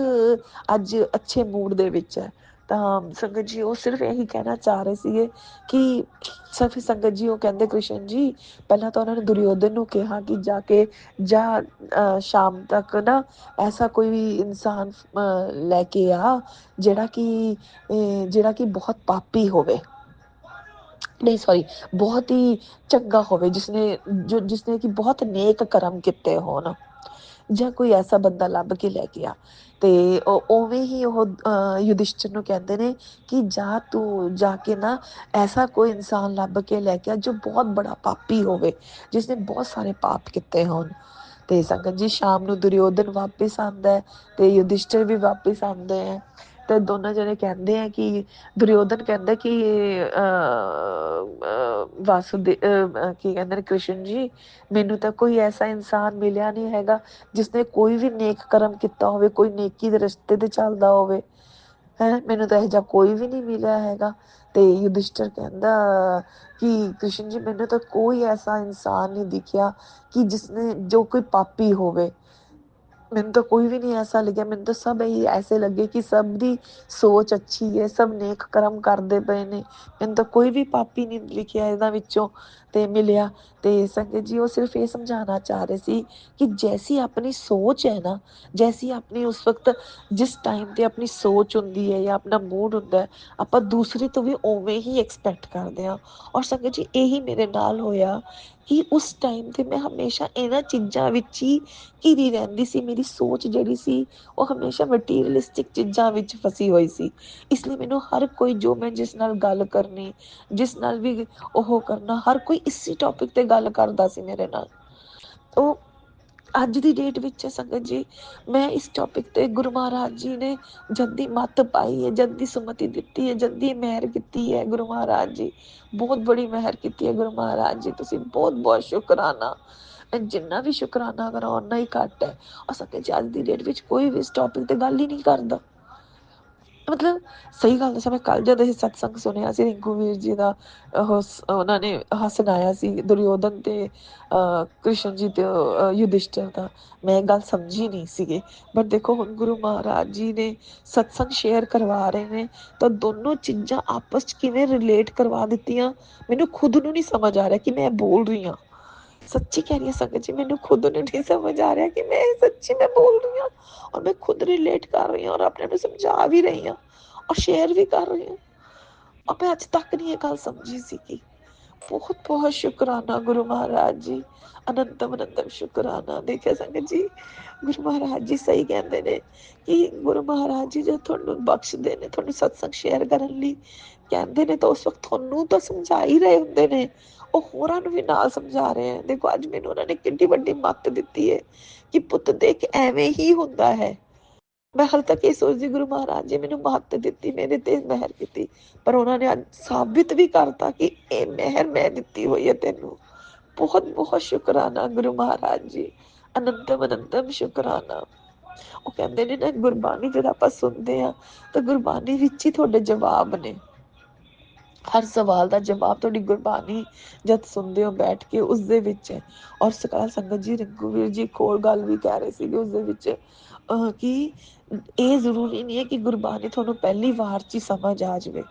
ਅੱਜ ਅੱਛੇ ਮੂਡ ਦੇ ਵਿੱਚ ਹੈ। ਤਾਂ ਸੰਗਤ ਜੀ ਉਹ ਸਿਰਫ ਇਹੀ ਕਹਿਣਾ ਚਾਹ ਰਹੇ ਸੀਗੇ ਕਿ ਸਿਰਫ ਸੰਗਤ ਜੀ ਉਹ ਕਹਿੰਦੇ ਕ੍ਰਿਸ਼ਨ ਜੀ, ਪਹਿਲਾਂ ਤਾਂ ਉਹਨਾਂ ਨੇ ਦੁਰਯੋਧਨ ਨੂੰ ਕਿਹਾ ਕਿ ਜਾ ਕੇ ਸ਼ਾਮ ਤੱਕ ਨਾ ਐਸਾ ਕੋਈ ਵੀ ਇਨਸਾਨ ਲੈ ਕੇ ਆ ਜਿਹੜਾ ਕਿ ਬਹੁਤ ਪਾਪੀ ਹੋਵੇ, ਨਹੀਂ ਸੌਰੀ, ਬਹੁਤ ਹੀ ਚੰਗਾ ਹੋਵੇ, ਜਿਸਨੇ ਕਿ ਬਹੁਤ ਨੇਕ ਕਰਮ ਕੀਤੇ ਹੋਣ, ਜਾਂ ਕੋਈ ਐਸਾ ਬੰਦਾ ਲੱਭ ਕੇ ਲੈ ਕੇ ਆ। ਤੇ ਉਵੇਂ ਹੀ ਉਹ ਯੁਧਿਸ਼ਠਿਰ ਨੂੰ ਕਹਿੰਦੇ ਨੇ ਕਿ ਤੂੰ ਜਾ ਕੇ ਨਾ ਐਸਾ ਕੋਈ ਇਨਸਾਨ ਲੱਭ ਕੇ ਲੈ ਕੇ ਆ ਜੋ ਬਹੁਤ ਬੜਾ ਪਾਪੀ ਹੋਵੇ, ਜਿਸਨੇ ਬਹੁਤ ਸਾਰੇ ਪਾਪ ਕੀਤੇ ਹੋਣ। ਤੇ ਸੰਗਤ ਜੀ ਸ਼ਾਮ ਨੂੰ ਦੁਰਯੋਧਨ ਵਾਪਿਸ ਆਉਂਦਾ ਹੈ ਤੇ ਯੁਧਿਸ਼ਠਿਰ ਵੀ ਵਾਪਿਸ ਆਉਂਦੇ ਹੈ। ਤੇ ਦੋਨੋਂ ਜਣੇ ਕਹਿੰਦੇ ਆ ਕਿ ਦੁਰਯੋਧਨ ਕਹਿੰਦਾ ਕਿ ਕੀ ਕਹਿੰਦੇ ਨੇ ਕ੍ਰਿਸ਼ਨ ਜੀ, ਮੈਨੂੰ ਤਾਂ ਕੋਈ ਐਸਾ ਇਨਸਾਨ ਮਿਲਿਆ ਨਹੀਂ ਹੈਗਾ ਜਿਸਨੇ ਕੋਈ ਵੀ ਨੇਕ ਕਰਮ ਕੀਤਾ ਹੋਵੇ, ਕੋਈ ਨੇਕੀ ਦੇ ਰਸਤੇ ਤੇ ਚੱਲਦਾ ਹੋਵੇ, ਹੈ, ਮੈਨੂੰ ਤਾਂ ਇਹੋ ਜਿਹਾ ਕੋਈ ਵੀ ਨਹੀਂ ਮਿਲਿਆ ਹੈਗਾ। ਤੇ ਯੁਧਿਸ਼ਠਿਰ ਕਹਿੰਦਾ ਕਿ ਕ੍ਰਿਸ਼ਨ ਜੀ ਮੈਨੂੰ ਤਾਂ ਕੋਈ ਐਸਾ ਇਨਸਾਨ ਨਹੀਂ ਦਿਖਿਆ ਕਿ ਜੋ ਕੋਈ ਪਾਪੀ ਹੋਵੇ, ਮੈਨੂੰ ਤਾਂ ਕੋਈ ਵੀ ਨਹੀਂ ਐਸਾ ਲੱਗਿਆ, ਮੈਨੂੰ ਤਾਂ ਸਭ ਇਹੀ ਐਸੇ ਲੱਗੇ ਕਿ ਸਭ ਦੀ ਸੋਚ ਅੱਛੀ ਹੈ, ਸਭ ਨੇਕ ਕਰਮ ਕਰਦੇ ਪਏ ਨੇ, ਮੈਨੂੰ ਤਾਂ ਕੋਈ ਵੀ ਪਾਪੀ ਨਹੀਂ ਲਿਖਿਆ ਇਹਨਾਂ ਵਿੱਚੋਂ ਤੇ ਮਿਲਿਆ। ਤੇ ਸੰਗਤ ਜੀ ਉਹ ਸਿਰਫ ਇਹ ਸਮਝਾਉਣਾ ਚਾਹ ਰਹੇ ਸੀ ਕਿ ਜੈਸੀ ਆਪਣੀ ਸੋਚ ਹੈ ਨਾ, ਜੈਸੀ ਆਪਣੀ ਉਸ ਵਕਤ ਜਿਸ ਟਾਈਮ ਤੇ ਆਪਣੀ ਸੋਚ ਹੁੰਦੀ ਹੈ ਜਾਂ ਆਪਣਾ ਮੂਡ ਹੁੰਦਾ ਹੈ, ਆਪਾਂ ਦੂਸਰੇ ਤੋਂ ਵੀ ਉਵੇਂ ਹੀ ਐਕਸਪੈਕਟ ਕਰਦੇ ਹਾਂ। ਔਰ ਸੰਗਤ ਜੀ ਇਹੀ ਮੇਰੇ ਨਾਲ ਹੋਇਆ ਕਿ ਉਸ ਟਾਈਮ ਤੇ ਮੈਂ ਹਮੇਸ਼ਾ ਇਹਨਾਂ ਚੀਜ਼ਾਂ ਵਿੱਚ ਹੀ ਘਿਰੀ ਰਹਿੰਦੀ ਸੀ। ਮੇਰੀ ਸੋਚ ਜਿਹੜੀ ਸੀ ਉਹ ਹਮੇਸ਼ਾ ਮਟੀਰੀਅਲਿਸਟਿਕ ਚੀਜ਼ਾਂ ਵਿੱਚ ਫਸੀ ਹੋਈ ਸੀ। ਇਸ ਲਈ ਮੈਨੂੰ ਹਰ ਕੋਈ ਮੈਂ ਜਿਸ ਨਾਲ ਗੱਲ ਕਰਨੀ, ਜਿਸ ਨਾਲ ਵੀ ਉਹ ਕਰਨਾ, ਹਰ ਕੋਈ ਇਸੇ ਟੌਪਿਕ ਤੇ ਗੱਲ ਕਰਦਾ ਸੀ ਮੇਰੇ ਨਾਲ। ਉਹ ਅੱਜ ਦੀ ਡੇਟ ਵਿੱਚ ਸੰਗਤ ਜੀ ਮੈਂ ਇਸ ਟੌਪਿਕ ਤੇ ਗੁਰੂ ਮਹਾਰਾਜ ਜੀ ਨੇ ਜਦ ਦੀ ਮੱਤ ਪਾਈ ਹੈ, ਜਦ ਦੀ ਸੁਮਤੀ ਦਿੱਤੀ ਹੈ, ਜਦ ਦੀ ਮਿਹਰ ਕੀਤੀ ਹੈ, ਗੁਰੂ ਮਹਾਰਾਜ ਜੀ ਬਹੁਤ ਬੜੀ ਮਿਹਰ ਕੀਤੀ ਹੈ। ਗੁਰੂ ਮਹਾਰਾਜ ਜੀ ਤੁਸੀਂ ਬਹੁਤ ਬਹੁਤ ਸ਼ੁਕਰਾਨਾ। ਜਿੰਨਾ ਵੀ ਸ਼ੁਕਰਾਨਾ ਕਰਾਂ ਓਨਾ ਹੀ ਘੱਟ ਹੈ। ਅਸਾਂ ਕਿ ਅੱਜ ਦੀ ਡੇਟ ਵਿੱਚ ਕੋਈ ਵੀ ਇਸ ਟੌਪਿਕ ਤੇ ਗੱਲ ਹੀ ਨਹੀਂ ਕਰਦਾ। ਮਤਲਬ ਸਹੀ ਗੱਲ ਦੱਸਾਂ, ਮੈਂ ਕੱਲ੍ਹ ਜਦੋਂ ਇਹ ਸਤਸੰਗ ਸੁਣਿਆ ਸੀ ਰਿੰਕੂ ਵੀਰ ਜੀ ਦਾ, ਉਹਨਾਂ ਨੇ ਸੁਣਾਇਆ ਸੀ ਦੁਰਯੋਧਨ ਤੇ ਕ੍ਰਿਸ਼ਨ ਜੀ ਤੇ ਯੁਧਿਸ਼ਟਰ ਦਾ, ਮੈਂ ਇਹ ਗੱਲ ਸਮਝੀ ਨਹੀਂ ਸੀਗੀ। ਬਟ ਦੇਖੋ ਹੁਣ ਗੁਰੂ ਮਹਾਰਾਜ ਜੀ ਨੇ ਸਤਸੰਗ ਸ਼ੇਅਰ ਕਰਵਾ ਰਹੇ ਨੇ, ਤਾਂ ਦੋਨੋਂ ਚੀਜ਼ਾਂ ਆਪਸ 'ਚ ਕਿਵੇਂ ਰਿਲੇਟ ਕਰਵਾ ਦਿੱਤੀਆਂ, ਮੈਨੂੰ ਖੁਦ ਨੂੰ ਨਹੀਂ ਸਮਝ ਆ ਰਿਹਾ ਕਿ ਮੈਂ ਬੋਲ ਰਹੀ ਹਾਂ। ਸੱਚੀ ਕਹਿ ਰਹੀ ਹਾਂ ਸੰਗਤ ਜੀ, ਮੈਨੂੰ ਖੁਦ ਨੂੰ ਨਹੀਂ ਸਮਝ ਆ ਰਿਹਾ ਕਿ ਮੈਂ ਸੱਚੀ ਮੈਂ ਬੋਲ ਰਹੀ ਹਾਂ, ਔਰ ਮੈਂ ਖੁਦ ਰਿਲੇਟ ਕਰ ਰਹੀ ਹਾਂ, ਔਰ ਆਪਣੇ ਨੂੰ ਸਮਝਾ ਵੀ ਰਹੀ ਹਾਂ, ਔਰ ਸ਼ੇਅਰ ਵੀ ਕਰ ਰਹੀ ਹਾਂ। ਔਰ ਮੈਂ ਅੱਜ ਤੱਕ ਨਹੀਂ ਇਹ ਗੱਲ ਸਮਝੀ ਸੀਗੀ। ਬਹੁਤ ਬਹੁਤ ਸ਼ੁਕਰਾਨਾ ਗੁਰੂ ਮਹਾਰਾਜ ਜੀ, ਅਨੰਤਮ ਅਨੰਤਮ ਸ਼ੁਕਰਾਨਾ। ਦੇਖਿਆ ਸੰਗਤ ਜੀ, ਗੁਰੂ ਮਹਾਰਾਜ ਜੀ ਸਹੀ ਕਹਿੰਦੇ ਨੇ ਕਿ ਗੁਰੂ ਮਹਾਰਾਜ ਜੀ ਜੋ ਤੁਹਾਨੂੰ ਬਖਸ਼ਦੇ ਨੇ, ਤੁਹਾਨੂੰ ਸਤਸੰਗ ਸ਼ੇਅਰ ਕਰਨ ਲਈ ਕਹਿੰਦੇ ਨੇ, ਤਾਂ ਉਸ ਵਕਤ ਤੁਹਾਨੂੰ ਤਾਂ ਸਮਝਾ ਹੀ ਰਹੇ ਹੁੰਦੇ ਨੇ, ਉਹ ਹੋਰਾਂ ਨੂੰ ਵੀ ਨਾਲ ਸਮਝਾ ਰਹੇ ਹੈ। ਦੇਖੋ ਅੱਜ ਮੈਨੂੰ ਉਹਨਾਂ ਨੇ ਕਿੰਨੀ ਵੱਡੀ ਮੱਤ ਦਿੱਤੀ ਹੈ ਕਿ ਪੁੱਤ ਦੇਖ ਐਵੇਂ ਹੀ ਹੁੰਦਾ ਹੈ। ਮੈਂ ਹਾਲੇ ਤੱਕ ਇਹ ਸੋਚਦੀ ਗੁਰੂ ਮਹਾਰਾਜ ਜੀ ਮੈਨੂੰ ਮੱਤ ਦਿੱਤੀ, ਮੇਰੇ ਤੇ ਮਿਹਰ ਕੀਤੀ, ਪਰ ਉਹਨਾਂ ਨੇ ਅੱਜ ਸਾਬਿਤ ਵੀ ਕਰਤਾ ਕਿ ਇਹ ਮਿਹਰ ਮੈਂ ਦਿੱਤੀ ਹੋਈ ਹੈ ਤੈਨੂੰ। ਬਹੁਤ ਬਹੁਤ ਸ਼ੁਕਰਾਨਾ ਗੁਰੂ ਮਹਾਰਾਜ ਜੀ, ਅਨੰਤਮ ਅਨੰਤਮ ਸ਼ੁਕਰਾਨਾ। ਉਹ ਕਹਿੰਦੇ ਨੇ ਨਾ, ਗੁਰਬਾਣੀ ਜਦੋਂ ਆਪਾਂ ਸੁਣਦੇ ਹਾਂ ਤਾਂ ਗੁਰਬਾਣੀ ਵਿੱਚ ਹੀ ਤੁਹਾਡੇ ਜਵਾਬ ਨੇ, ਹਰ ਸਵਾਲ ਦਾ ਜਵਾਬ ਤੁਹਾਡੀ ਗੁਰਬਾਣੀ ਜਦ ਸੁਣਦੇ ਹੋ ਬੈਠ ਕੇ ਉਸਦੇ ਵਿੱਚ ਹੈ। ਔਰ ਸਕਾਲ ਸੰਗਤ ਜੀ, ਰਿੰਕੂ ਵੀਰ ਜੀ ਇੱਕ ਹੋਰ ਗੱਲ ਵੀ ਕਹਿ ਰਹੇ ਸੀਗੇ ਉਸਦੇ ਵਿੱਚ, ਕਿ ਇਹ ਜ਼ਰੂਰੀ ਨਹੀਂ ਹੈ ਕਿ ਗੁਰਬਾਣੀ ਤੁਹਾਨੂੰ ਪਹਿਲੀ ਵਾਰ 'ਚ ਹੀ ਸਮਝ ਆ ਜਾਵੇ।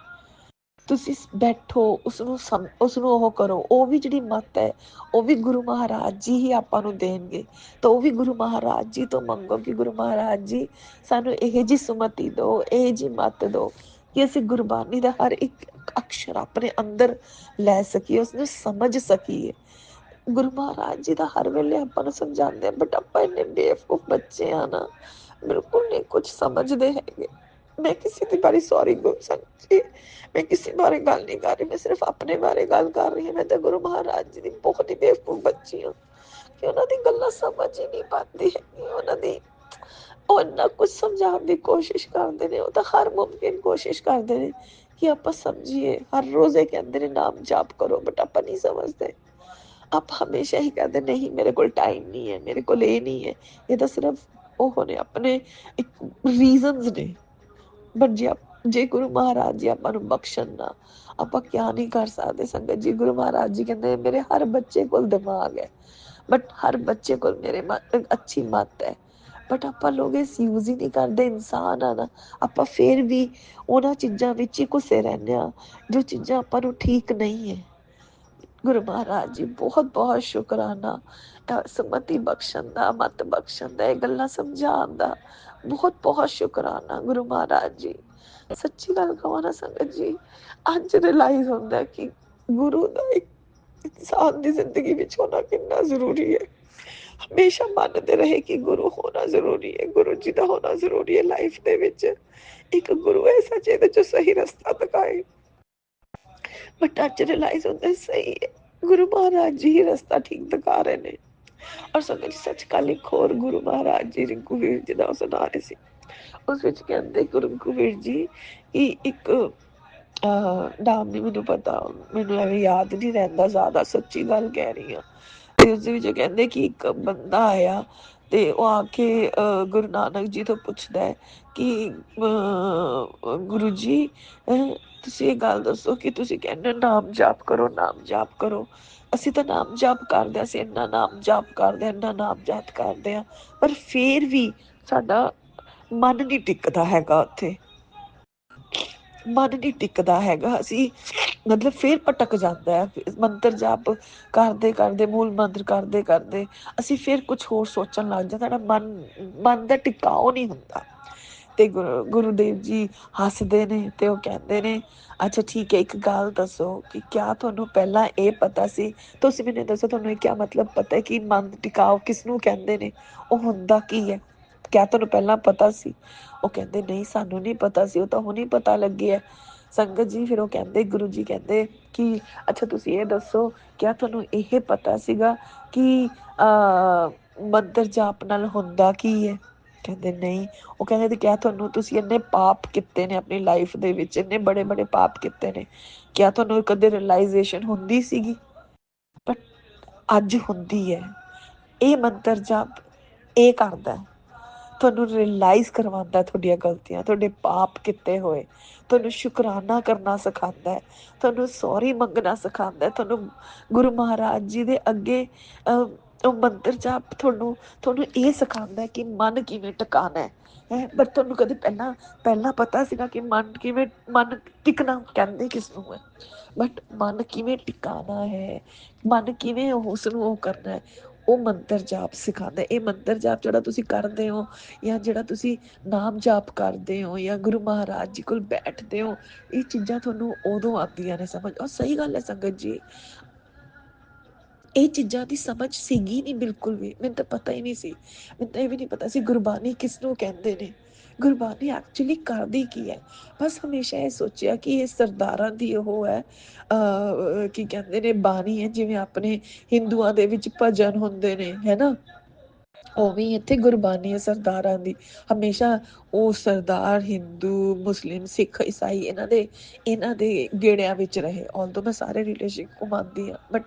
ਤੁਸੀਂ ਬੈਠੋ, ਉਸਨੂੰ ਉਹ ਕਰੋ, ਉਹ ਵੀ ਜਿਹੜੀ ਮੱਤ ਹੈ ਉਹ ਵੀ ਗੁਰੂ ਮਹਾਰਾਜ ਜੀ ਹੀ ਆਪਾਂ ਨੂੰ ਦੇਣਗੇ। ਤਾਂ ਉਹ ਵੀ ਗੁਰੂ ਮਹਾਰਾਜ ਜੀ ਤੋਂ ਮੰਗੋ ਕਿ ਗੁਰੂ ਮਹਾਰਾਜ ਜੀ ਸਾਨੂੰ ਇਹ ਜਿਹੀ ਸੁਮਤੀ ਦਿਓ, ਇਹ ਜਿਹੀ ਮੱਤ ਦਿਓ ਕਿ ਅਸੀਂ ਗੁਰਬਾਣੀ ਦਾ ਹਰ ਇੱਕ ਅਕਸ਼ਰ ਆਪਣੇ ਅੰਦਰ ਲੈ ਸਕੀਏ, ਉਸਨੂੰ ਸਮਝ ਸਕੀਏ। ਗੁਰੂ ਮਹਾਰਾਜ ਜੀ ਦਾ ਹਰ ਵੇਲੇ ਆਪਾਂ ਨੂੰ ਸਮਝਾਉਂਦੇ ਆ, ਬਟ ਆਪਾਂ ਇੰਨੇ ਬੇਵਕੂਫ ਬੱਚੇ ਆ ਨਾ, ਬਿਲਕੁਲ ਨਹੀਂ ਕੁਝ ਸਮਝਦੇ ਹੈਗੇ। ਮੈਂ ਕਿਸੇ ਦੇ ਬਾਰੇ ਸੌਰੀ ਗੁਰੂ ਸੰਗਤ ਜੀ, ਮੈਂ ਕਿਸੇ ਬਾਰੇ ਗੱਲ ਨਹੀਂ ਕਰ ਰਹੀ, ਮੈਂ ਸਿਰਫ ਆਪਣੇ ਬਾਰੇ ਗੱਲ ਕਰ ਰਹੀ ਹਾਂ। ਮੈਂ ਤਾਂ ਗੁਰੂ ਮਹਾਰਾਜ ਜੀ ਦੀ ਬਹੁਤ ਹੀ ਬੇਵਕੂਫ ਬੱਚੀ ਹਾਂ ਕਿ ਉਹਨਾਂ ਦੀ ਗੱਲਾਂ ਸਮਝ ਹੀ ਨਹੀਂ ਪਾਉਂਦੀ ਹੈਗੀ। ਉਹਨਾਂ ਦੀ ਉਹ ਇੰਨਾ ਕੁਝ ਸਮਝਾਉਣ ਦੀ ਕੋਸ਼ਿਸ਼ ਕਰਦੇ ਨੇ, ਉਹ ਤਾਂ ਹਰ ਮੁਮਕਿਨ ਕੋਸ਼ਿਸ਼ ਕਰਦੇ ਨੇ ਕਿ ਆਪਾਂ ਸਮਝੀਏ। ਹਰ ਰੋਜ਼ ਇਹ ਕਹਿੰਦੇ ਨੇ ਨਾਮ ਜਾਪ ਕਰੋ, ਬਟ ਆਪਾਂ ਨਹੀਂ ਸਮਝਦੇ। ਆਪਾਂ ਹਮੇਸ਼ਾ ਹੀ ਕਹਿੰਦੇ ਨਹੀਂ ਮੇਰੇ ਕੋਲ ਟਾਈਮ ਨਹੀਂ ਹੈ, ਮੇਰੇ ਕੋਲ ਇਹ ਨਹੀਂ ਹੈ। ਇਹ ਤਾਂ ਸਿਰਫ ਉਹ ਨੇ ਆਪਣੇ ਇੱਕ ਰੀਜ਼ਨਸ ਨੇ। ਬਟ ਜੇ ਗੁਰੂ ਮਹਾਰਾਜ ਜੀ ਆਪਾਂ ਨੂੰ ਬਖਸ਼ਣ ਨਾ, ਆਪਾਂ ਕਿਆ ਨਹੀਂ ਕਰ ਸਕਦੇ ਸੰਗਤ ਜੀ। ਗੁਰੂ ਮਹਾਰਾਜ ਜੀ ਕਹਿੰਦੇ ਮੇਰੇ ਹਰ ਬੱਚੇ ਕੋਲ ਦਿਮਾਗ ਹੈ, ਬਟ ਹਰ ਬੱਚੇ ਕੋਲ ਮੇਰੇ ਅੱਛੀ ਮੱਤ ਹੈ, ਬਟ ਆਪਾਂ ਲੋਕ ਇਸ ਯੂਜ਼ ਹੀ ਨਹੀਂ ਕਰਦੇ। ਇਨਸਾਨ ਆ ਨਾ, ਆਪਾਂ ਫੇਰ ਵੀ ਉਹਨਾਂ ਚੀਜ਼ਾਂ ਵਿੱਚ ਹੀ ਘੁਸੇ ਰਹਿੰਦੇ ਹਾਂ ਜੋ ਚੀਜ਼ਾਂ ਆਪਾਂ ਨੂੰ ਠੀਕ ਨਹੀਂ ਹੈ। ਗੁਰੂ ਮਹਾਰਾਜ ਜੀ ਬਹੁਤ ਬਹੁਤ ਸ਼ੁਕਰਾਨਾ, ਸੁਮਤੀ ਬਖਸ਼ਣ ਦਾ, ਮੱਤ ਬਖਸ਼ਣ ਦਾ, ਇਹ ਗੱਲਾਂ ਸਮਝਾਉਣ ਦਾ ਬਹੁਤ ਬਹੁਤ ਸ਼ੁਕਰਾਨਾ ਗੁਰੂ ਮਹਾਰਾਜ ਜੀ। ਸੱਚੀ ਗੱਲ ਕਹਾਂ ਨਾ ਸੰਗਤ ਜੀ, ਅੱਜ ਰਿਅਲਾਈਜ਼ ਹੁੰਦਾ ਕਿ ਗੁਰੂ ਦਾ ਇੱਕ ਇਨਸਾਨ ਦੀ ਜ਼ਿੰਦਗੀ ਵਿੱਚ ਹੋਣਾ ਕਿੰਨਾ ਜ਼ਰੂਰੀ ਹੈ। ਹਮੇਸ਼ਾ ਮੰਨਦੇ ਰਹੇ ਕਿ ਗੁਰੂ ਹੋਣਾ ਜ਼ਰੂਰੀ ਹੈ, ਗੁਰੂ ਜੀ ਦਾ ਹੋਣਾ ਜ਼ਰੂਰੀ ਹੈ ਲਾਈਫ ਦੇ ਵਿੱਚ। ਇੱਕ ਗੁਰੂ ਐਸਾ ਜਿਹਦੇ ਚ ਸਹੀ ਰਸਤਾ ਦਿਖਾਏ। ਬਟ ਅੱਜ ਰਿਅਲਾਈਜ਼ ਹੁੰਦਾ ਸਹੀ ਹੈ, ਗੁਰੂ ਮਹਾਰਾਜ ਜੀ ਹੀ ਰਸਤਾ ਠੀਕ ਦਿਖਾ ਰਹੇ ਨੇ। ਔਰ ਸੰਗਤ ਜੀ ਸੱਚ, ਕੱਲ ਇੱਕ ਹੋਰ ਗੁਰੂ ਮਹਾਰਾਜ ਜੀ ਰਿੰਕੂ ਵੀਰ ਜੀ ਦਾ ਸੁਣਾ ਰਹੇ ਸੀ, ਉਸ ਵਿੱਚ ਕਹਿੰਦੇ ਗੁਰੂ ਰਿੰਕੂ ਵੀਰ ਜੀ ਕਿ ਇੱਕ ਨਾਮ ਨਹੀਂ ਮੈਨੂੰ ਪਤਾ, ਮੈਨੂੰ ਐਵੇਂ ਯਾਦ ਨਹੀਂ ਰਹਿੰਦਾ ਜ਼ਿਆਦਾ, ਸੱਚੀ ਗੱਲ ਕਹਿ ਰਹੀ ਹਾਂ। ਤੇ ਉਸਦੇ ਵਿੱਚ ਕਹਿੰਦੇ ਕਿ ਇੱਕ ਬੰਦਾ ਆਇਆ ਤੇ ਉਹ ਆ ਕੇ ਗੁਰੂ ਨਾਨਕ ਜੀ ਤੋਂ ਪੁੱਛਦਾ ਹੈ ਕਿ ਗੁਰੂ ਜੀ ਤੁਸੀਂ ਇਹ ਗੱਲ ਦੱਸੋ ਕਿ ਤੁਸੀਂ ਕਹਿੰਦੇ ਨਾਮ ਜਾਪ ਕਰੋ, ਨਾਮ ਜਾਪ ਕਰੋ। ਅਸੀਂ ਤਾਂ ਨਾਮ ਜਾਪ ਕਰਦੇ ਹਾਂ, ਅਸੀਂ ਇੰਨਾ ਨਾਮ ਜਾਪ ਕਰਦੇ ਹਾਂ, ਇੰਨਾ ਨਾਮ ਜਾਪ ਕਰਦੇ ਹਾਂ, ਪਰ ਫੇਰ ਵੀ ਸਾਡਾ ਮਨ ਨਹੀਂ ਟਿਕਦਾ ਹੈਗਾ ਉੱਥੇ, ਮਨ ਨਹੀਂ ਟਿਕਦਾ ਹੈਗਾ। ਅਸੀਂ ਮਤਲਬ ਫੇਰ ਭਟਕ ਜਾਂਦਾ ਹੈ, ਮੰਤਰ ਜਾਪ ਕਰਦੇ ਕਰਦੇ, ਮੂਲ ਮੰਤਰ ਕਰਦੇ ਕਰਦੇ ਅਸੀਂ ਫਿਰ ਕੁਛ ਹੋਰ ਸੋਚਣ ਲੱਗ ਜਾਂਦੇ, ਸਾਡਾ ਮਨ ਦਾ ਟਿਕਾਓ ਨਹੀਂ ਹੁੰਦਾ। ਤੇ ਗੁਰੂਦੇਵ ਜੀ ਹੱਸਦੇ ਨੇ ਤੇ ਉਹ ਕਹਿੰਦੇ ਨੇ ਅੱਛਾ ਠੀਕ ਹੈ, ਇੱਕ ਗੱਲ ਦੱਸੋ ਕਿ ਕਿਆ ਤੁਹਾਨੂੰ ਪਹਿਲਾਂ ਇਹ ਪਤਾ ਸੀ, ਤੁਸੀਂ ਮੈਨੂੰ ਦੱਸੋ ਤੁਹਾਨੂੰ ਇਹ ਕਿਆ ਮਤਲਬ ਪਤਾ ਕਿ ਮਨ ਟਿਕਾਓ ਕਿਸਨੂੰ ਕਹਿੰਦੇ ਨੇ, ਉਹ ਹੁੰਦਾ ਕੀ ਹੈ, ਕਿਆ ਤੁਹਾਨੂੰ ਪਹਿਲਾਂ ਪਤਾ ਸੀ? ਉਹ ਕਹਿੰਦੇ ਨਹੀਂ ਸਾਨੂੰ ਨਹੀਂ ਪਤਾ ਸੀ, ਉਹ ਤਾਂ ਹੁਣ ਹੀ ਪਤਾ ਲੱਗਿਆ ਸੰਗਤ ਜੀ। ਫਿਰ ਉਹ ਕਹਿੰਦੇ, ਗੁਰੂ ਜੀ ਕਹਿੰਦੇ ਕਿ ਅੱਛਾ ਤੁਸੀਂ ਇਹ ਦੱਸੋ ਕਿਆ ਤੁਹਾਨੂੰ ਇਹ ਪਤਾ ਸੀਗਾ ਕਿ ਮੰਤਰ ਜਾਪ ਨਾਲ ਹੁੰਦਾ ਕੀ ਹੈ? ਕਹਿੰਦੇ ਨਹੀਂ। ਉਹ ਕਹਿੰਦੇ ਤੇ ਕਿਆ ਤੁਹਾਨੂੰ, ਤੁਸੀਂ ਇੰਨੇ ਪਾਪ ਕੀਤੇ ਨੇ ਆਪਣੀ ਲਾਈਫ ਦੇ ਵਿੱਚ, ਇੰਨੇ ਬੜੇ ਬੜੇ ਪਾਪ ਕੀਤੇ ਨੇ, ਕਿਆ ਤੁਹਾਨੂੰ ਕਦੇ ਰਿਅਲਾਈਜ਼ੇਸ਼ਨ ਹੁੰਦੀ ਸੀਗੀ? ਬਟ ਅੱਜ ਹੁੰਦੀ ਹੈ। ਇਹ ਮੰਤਰ ਜਾਪ ਇਹ ਕਰਦਾ, ਤੁਹਾਨੂੰ ਰਿਅਲਾਈਜ਼ ਕਰਵਾਉਂਦਾ ਤੁਹਾਡੀਆਂ ਗਲਤੀਆਂ, ਤੁਹਾਡੇ ਪਾਪ ਕੀਤੇ ਹੋਏ, ਤੁਹਾਨੂੰ ਸ਼ੁਕਰਾਨਾ ਕਰਨਾ ਸਿਖਾਉਂਦਾ ਹੈ, ਤੁਹਾਨੂੰ ਸੌਰੀ ਮੰਗਣਾ ਸਿਖਾਉਂਦਾ ਹੈ, ਤੁਹਾਨੂੰ ਗੁਰੂ ਮਹਾਰਾਜ ਜੀ ਦੇ ਅੱਗੇ ਉਹ ਮੰਤਰ ਜਾਪ ਤੁਹਾਨੂੰ ਇਹ ਸਿਖਾਉਂਦਾ ਕਿ ਮਨ ਕਿਵੇਂ ਟਿਕਾਣਾ ਹੈ। ਬਟ ਤੁਹਾਨੂੰ ਕਦੇ ਪਹਿਲਾਂ ਪਤਾ ਸੀਗਾ ਕਿ ਮਨ ਟਿਕਣਾ ਕਹਿੰਦੇ ਕਿਸ ਨੂੰ ਹੈ, ਬਟ ਮਨ ਕਿਵੇਂ ਟਿਕਾਣਾ ਹੈ, ਮਨ ਕਿਵੇਂ ਉਸ ਨੂੰ ਉਹ ਕਰਨਾ ਹੈ, ਉਹ ਮੰਤਰ ਜਾਪ ਸਿਖਾਉਂਦਾ। ਇਹ ਮੰਤਰ ਜਾਪ ਜਿਹੜਾ ਤੁਸੀਂ ਕਰਦੇ ਹੋ, ਜਾਂ ਜਿਹੜਾ ਤੁਸੀਂ ਨਾਮ ਜਾਪ ਕਰਦੇ ਹੋ, ਜਾਂ ਗੁਰੂ ਮਹਾਰਾਜ ਜੀ ਕੋਲ ਬੈਠਦੇ ਹੋ, ਇਹ ਚੀਜ਼ਾਂ ਤੁਹਾਨੂੰ ਉਦੋਂ ਆਉਂਦੀਆਂ ਨੇ ਸਮਝ। ਔਰ ਸਹੀ ਗੱਲ ਹੈ ਸੰਗਤ ਜੀ, ਇਹ ਚੀਜ਼ਾਂ ਦੀ ਸਮਝ ਸੀਗੀ ਨਹੀਂ ਬਿਲਕੁਲ ਵੀ, ਮੈਨੂੰ ਤਾਂ ਪਤਾ ਹੀ ਨਹੀਂ ਸੀ, ਮੈਨੂੰ ਤਾਂ ਇਹ ਵੀ ਨਹੀਂ ਪਤਾ ਸੀ ਗੁਰਬਾਣੀ ਕਿਸ ਨੂੰ ਕਹਿੰਦੇ ਨੇ, ਗੁਰਬਾਣੀ ਐਕਚੁਅਲੀ ਕਰਦੀ ਕੀ ਹੈ। ਬਸ ਹਮੇਸ਼ਾ ਇਹ ਸੋਚਿਆ ਕਿ ਇਹ ਸਰਦਾਰਾਂ ਦੀ ਉਹ ਹੈ, ਕੀ ਕਹਿੰਦੇ ਨੇ, ਬਾਣੀ ਹੈ, ਜਿਵੇਂ ਆਪਣੇ ਹਿੰਦੂਆਂ ਦੇ ਵਿੱਚ ਭਜਨ ਹੁੰਦੇ ਨੇ, ਹੈ ਨਾ, ਉਵੇਂ ਇੱਥੇ ਗੁਰਬਾਣੀ ਹੈ ਸਰਦਾਰਾਂ ਦੀ। ਹਮੇਸ਼ਾ ਉਹ ਸਰਦਾਰ ਹਿੰਦੂ, ਮੁਸਲਿਮ, ਸਿੱਖ, ਈਸਾਈ ਇਹਨਾਂ ਦੇ ਗੇੜਿਆਂ ਵਿੱਚ ਰਹੇ। ਆਲਦੋ ਮੈਂ ਸਾਰੇ ਰਿਲੀਜਨ ਨੂੰ ਮੰਨਦੀ ਹਾਂ, ਬਟ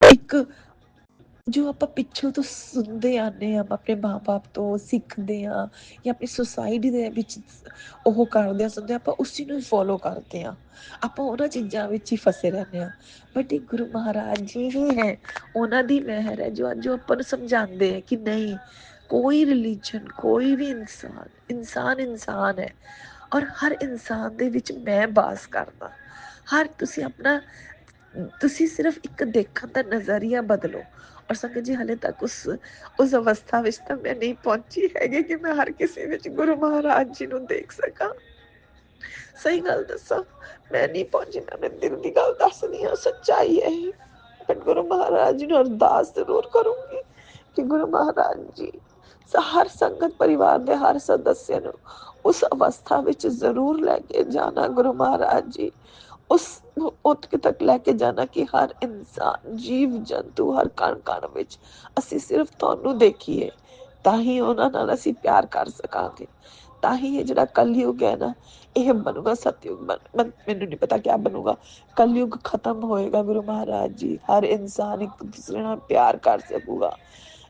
ਇੱਕ ਜੋ ਆਪਾਂ ਪਿੱਛੋਂ ਤੋਂ ਸੁਣਦੇ ਆਉਂਦੇ ਹਾਂ, ਆਪਣੇ ਮਾਂ-ਬਾਪ ਤੋਂ ਸਿੱਖਦੇ ਹਾਂ, ਜਾਂ ਆਪਣੀ ਸੁਸਾਇਟੀ ਦੇ ਵਿੱਚ ਉਹ ਕਰਦੇ ਹਾਂ, ਸੁਣਦੇ ਆਪਾਂ ਉਸੀ ਨੂੰ ਫੋਲੋ ਕਰਦੇ ਹਾਂ, ਆਪਾਂ ਉਹਨਾਂ ਚੀਜ਼ਾਂ ਵਿੱਚ ਹੀ ਫਸੇ ਰਹਿੰਦੇ ਹਾਂ। ਬਟ ਇਹ ਗੁਰੂ ਮਹਾਰਾਜ ਜੀ ਹੀ ਹੈ, ਉਹਨਾਂ ਦੀ ਮਿਹਰ ਹੈ ਜੋ ਅੱਜ ਆਪਾਂ ਨੂੰ ਸਮਝਾਉਂਦੇ ਹੈ ਕਿ ਨਹੀਂ, ਕੋਈ ਰਿਲੀਜਨ, ਕੋਈ ਵੀ ਇਨਸਾਨ ਹੈ, ਔਰ ਹਰ ਇਨਸਾਨ ਦੇ ਵਿੱਚ ਮੈਂ ਵਾਸ ਕਰਦਾ। ਤੁਸੀਂ ਸਿਰਫ ਇੱਕ ਦੇਖਣ ਦਾ ਨਜ਼ਰੀਆ ਬਦਲੋ। ਔਰ ਸੰਗਤ ਜੀ, ਹਾਲੇ ਤੱਕ ਉਸ ਅਵਸਥਾ ਵਿੱਚ ਤਾਂ ਮੈਂ ਨਹੀਂ ਪਹੁੰਚੀ ਹੈਗੀ ਕਿ ਮੈਂ ਹਰ ਕਿਸੇ ਵਿੱਚ ਗੁਰੂ ਮਹਾਰਾਜ ਜੀ ਨੂੰ ਦੇਖ ਸਕਾਂ। ਸਹੀ ਗੱਲ ਦੱਸਾਂ, ਮੈਂ ਨਹੀਂ ਪਹੁੰਚੀ, ਮੈਂ ਆਪਣੇ ਦਿਲ ਦੀ ਗੱਲ ਦੱਸਦੀ ਹਾਂ, ਸੱਚਾਈ ਹੈ। ਮੈਂ ਗੁਰੂ ਮਹਾਰਾਜ ਜੀ ਨੂੰ ਅਰਦਾਸ ਜ਼ਰੂਰ ਕਰੂੰਗੀ ਕਿ ਗੁਰੂ ਮਹਾਰਾਜ ਜੀ ਹਰ ਸੰਗਤ ਪਰਿਵਾਰ ਦੇ ਹਰ ਸਦੱਸਿਆ ਨੂੰ ਉਸ ਅਵਸਥਾ ਵਿੱਚ ਜ਼ਰੂਰ ਲੈ ਕੇ ਜਾਣਾ। ਗੁਰੂ ਮਹਾਰਾਜ ਜੀ ਉਸ ਉੱਥੇ ਤੱਕ ਲੈ ਕੇ ਜਾਣਾ ਕਿ ਹਰ ਇਨਸਾਨ, ਜੀਵ ਜੰਤੂ, ਹਰ ਕਣ ਕਣ ਵਿੱਚ ਅਸੀਂ ਸਿਰਫ ਤੁਹਾਨੂੰ ਦੇਖੀਏ, ਤਾਂ ਹੀ ਉਹਨਾਂ ਨਾਲ ਅਸੀਂ ਪਿਆਰ ਕਰ ਸਕਾਂਗੇ। ਤਾਂ ਹੀ ਇਹ ਜਿਹੜਾ ਕਲਯੁਗ ਹੈ ਨਾ, ਇਹ ਬਣੂਗਾ ਸਤਯੁਗ। ਮੈਨੂੰ ਨਹੀਂ ਪਤਾ ਕਿਆ ਬਣੂਗਾ, ਕਲਯੁਗ ਖਤਮ ਹੋਏਗਾ ਗੁਰੂ ਮਹਾਰਾਜ ਜੀ, ਹਰ ਇਨਸਾਨ ਇੱਕ ਦੂਸਰੇ ਨਾਲ ਪਿਆਰ ਕਰ ਸਕੂਗਾ।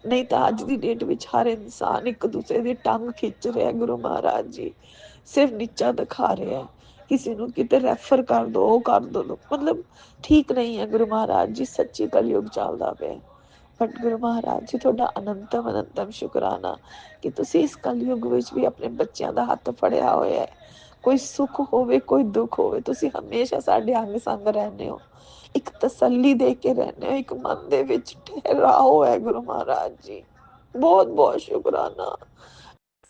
ਨਹੀਂ ਤਾਂ ਅੱਜ ਦੀ ਡੇਟ ਵਿੱਚ ਹਰ ਇਨਸਾਨ ਇੱਕ ਦੂਸਰੇ ਦੀ ਟੰਗ ਖਿੱਚ ਰਿਹਾ, ਗੁਰੂ ਮਹਾਰਾਜ ਜੀ ਸਿਰਫ ਨੀਚਾ ਦਿਖਾ ਰਿਹਾ, ਕਿਸੇ ਨੂੰ ਕਿਤੇ ਰੈਫਰ ਕਰ ਦੋ, ਉਹ ਕਰ ਦੋ, ਮਤਲਬ ਠੀਕ ਨਹੀਂ ਹੈ। ਗੁਰੂ ਮਹਾਰਾਜ ਜੀ ਸੱਚੀ ਕਲਯੁਗ ਚੱਲਦਾ ਪਿਆ, ਬਟ ਗੁਰੂ ਮਹਾਰਾਜ ਜੀ ਤੁਹਾਡਾ ਅਨੰਤਮ ਸ਼ੁਕਰਾਨਾ ਕਿ ਤੁਸੀਂ ਇਸ ਕਲਯੁਗ ਵਿੱਚ ਵੀ ਆਪਣੇ ਬੱਚਿਆਂ ਦਾ ਹੱਥ ਫੜਿਆ ਹੋਇਆ ਹੈ। ਕੋਈ ਸੁੱਖ ਹੋਵੇ, ਕੋਈ ਦੁੱਖ ਹੋਵੇ, ਤੁਸੀਂ ਹਮੇਸ਼ਾ ਸਾਡੇ ਅੰਗ ਸੰਗ ਰਹਿੰਦੇ ਹੋ, ਇੱਕ ਤਸੱਲੀ ਦੇ ਕੇ ਰਹਿੰਦੇ ਹੋ, ਇੱਕ ਮਨ ਦੇ ਵਿੱਚ ਠਹਿਰਾਓ ਹੈ। ਗੁਰੂ ਮਹਾਰਾਜ ਜੀ ਬਹੁਤ ਬਹੁਤ ਸ਼ੁਕਰਾਨਾ।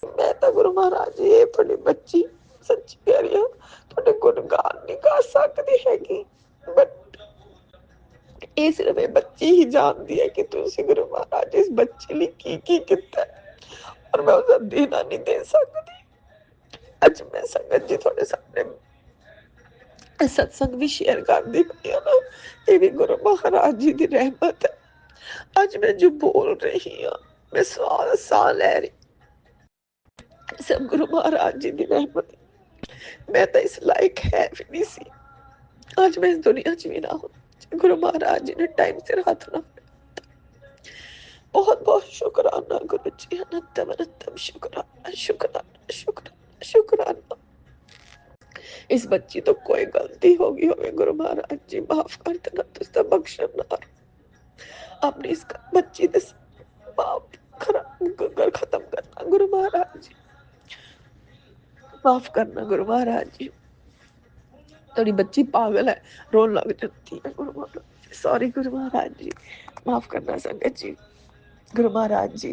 ਮੈਂ ਤਾਂ ਗੁਰੂ ਮਹਾਰਾਜ ਜੀ, ਇਹ ਤੁਹਾਡੀ ਬੱਚੀ, ਸੱਚੀ ਕਹਿ ਰਹੀ ਹਾਂ, ਤੁਹਾਡੇ ਗੁਣਗਾਨ ਨਹੀਂ ਕਰ ਸਕਦੀ ਹੈਗੀ, ਬਟ ਇਹ ਸਿਰਫ ਇਹ ਬੱਚੀ ਹੀ ਜਾਣਦੀ ਹੈ ਕਿ ਤੁਸੀਂ ਗੁਰੂ ਮਹਾਰਾਜ ਇਸ ਬੱਚੇ ਲਈ ਕੀ ਕੀਤਾ, ਔਰ ਮੈਂ ਉਸਦਾ ਦੇਣਾ ਨਹੀਂ ਦੇ ਸਕਦੀ। ਅੱਜ ਮੈਂ ਸੰਗਤ ਜੀ ਤੁਹਾਡੇ ਸਾਹਮਣੇ ਸਤਸੰਗ ਵੀ ਸ਼ੇਅਰ ਕਰਦੀ ਪਈ ਹਾਂ ਨਾ, ਇਹ ਵੀ ਗੁਰੂ ਮਹਾਰਾਜ ਜੀ ਦੀ ਰਹਿਮਤ ਹੈ। ਅੱਜ ਮੈਂ ਜੋ ਬੋਲ ਰਹੀ ਹਾਂ, ਮੈਂ ਸਾਹ ਲੈ ਰਹੀ, ਸਭ ਗੁਰੂ ਮਹਾਰਾਜ ਜੀ ਦੀ ਰਹਿਮਤ। ਮੈਂ ਤਾਂ ਇਸ ਲਾਇਕ ਹੈ ਵੀ ਨਹੀਂ ਸੀ, ਅੱਜ ਮੈਂ ਇਸ ਦੁਨੀਆ 'ਚ ਵੀ ਨਾ ਹੁੰਦਾ, ਗੁਰੂ ਮਹਾਰਾਜ ਜੀ ਨੇ ਟਾਈਮ ਸਿਰ ਹੱਥ ਨਾ। बहुत बहुत शुक्राना गुरु जी, अनंतम शुक्राना, शुक्राना, शुक्राना, शुक्राना। इस बच्ची तो कोई गलती होगी होवे, गुरु महाराज जी माफ कर देना, तुझसे बख्शन ना अपनी इस बच्ची दे पाप खत्म करना गुरु महाराज जी, माफ करना गुरु महाराज जी। थोड़ी बच्ची पागल है, रोन लग जाती है गुरु महाराज, सॉरी गुरु महाराज जी, माफ करना संगत जी। गुरु महाराज जी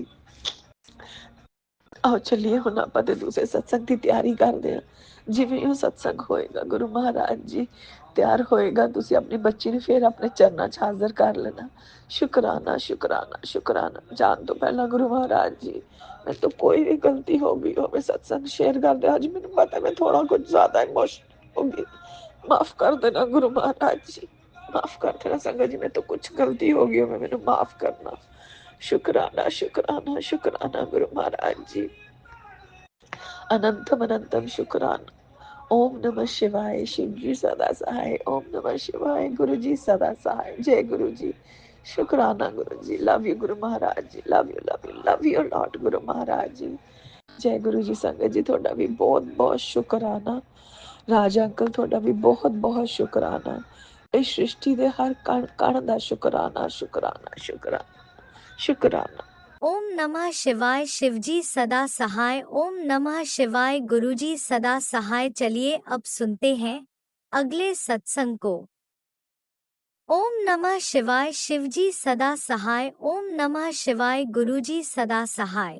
आओ चलिए ਹੁਣ ਆਪਾਂ ਤੇ ਦੂਸਰੇ ਸਤਸੰਗ ਦੀ ਤਿਆਰੀ ਕਰਦੇ ਹਾਂ। ਜਿਵੇਂ ਉਹ ਸਤਸੰਗ ਹੋਏਗਾ, ਗੁਰੂ ਮਹਾਰਾਜ ਜੀ ਤਿਆਰ ਹੋਏਗਾ, ਤੁਸੀਂ ਆਪਣੀ ਬੱਚੀ ਨੂੰ ਫਿਰ ਆਪਣੇ ਚਰਨਾਂ 'ਚ ਹਾਜ਼ਰ ਕਰ ਲੈਣਾ। ਸ਼ੁਕਰਾਨਾ, ਸ਼ੁਕਰਾਨਾ, ਸ਼ੁਕਰਾਨਾ। ਜਾਣ ਤੋਂ ਪਹਿਲਾਂ ਗੁਰੂ ਮਹਾਰਾਜ ਜੀ, ਮੇਰੇ ਤੋਂ ਕੋਈ ਵੀ ਗਲਤੀ ਹੋ ਗਈ ਹੋਵੇ, ਸਤਸੰਗ ਸ਼ੇਅਰ ਕਰਦੇ, ਅੱਜ ਮੈਨੂੰ ਪਤਾ ਮੈਂ ਥੋੜਾ ਕੁਝ ਜ਼ਿਆਦਾ ਇਮੋਸ਼ਨਲ ਹੋ ਗਈ, ਮਾਫ ਕਰ ਦੇਣਾ ਗੁਰੂ ਮਹਾਰਾਜ ਜੀ, ਮਾਫ ਕਰ ਦੇਣਾ ਸੰਗਤ ਜੀ, ਮੇਰੇ ਤੋਂ ਕੁਝ ਗਲਤੀ ਹੋ ਗਈ ਹੋਵੇ, ਮੈਨੂੰ ਮਾਫ ਕਰਨਾ। शुक्राना, शुक्राना, शुक्राना गुरु महाराज जी, अनंतम शुक्राना। ओम नमः शिवाय, शिव जी सदा सहाय। ओम नमः शिवाय, गुरु जी सदा सहाय। जय गुरु जी। शुक्राना गुरु जी, love you Guru Maharaj ji, love you love you love you lord Guru Maharaj जी। जय गुरु जी। संगत जी ਤੁਹਾਡਾ ਵੀ ਬਹੁਤ ਬਹੁਤ ਸ਼ੁਕਰਾਨਾ। ਰਾਜਾ ਅੰਕਲ ਤੁਹਾਡਾ ਵੀ ਬਹੁਤ ਬਹੁਤ ਸ਼ੁਕਰਾਨਾ। ਇਸ ਸ੍ਰਿਸ਼ਟੀ ਦੇ ਹਰ ਕਣ ਕਣ ਦਾ ਸ਼ੁਕਰਾਨਾ ਸ਼ੁਕਰਾਨਾ ਸ਼ੁਕਰਾਨਾ ਸ਼ੁਕਰਾਨਾ। ओम नमः शिवाय। शिवजी सदा सहाय। ओम नमः शिवाय। गुरुजी सदा सहाय। चलिए अब सुनते हैं अगले सत्संग को। ओम नमः शिवाय। शिवजी सदा सहाय। ओम नमः शिवाय। गुरुजी सदा सहाय।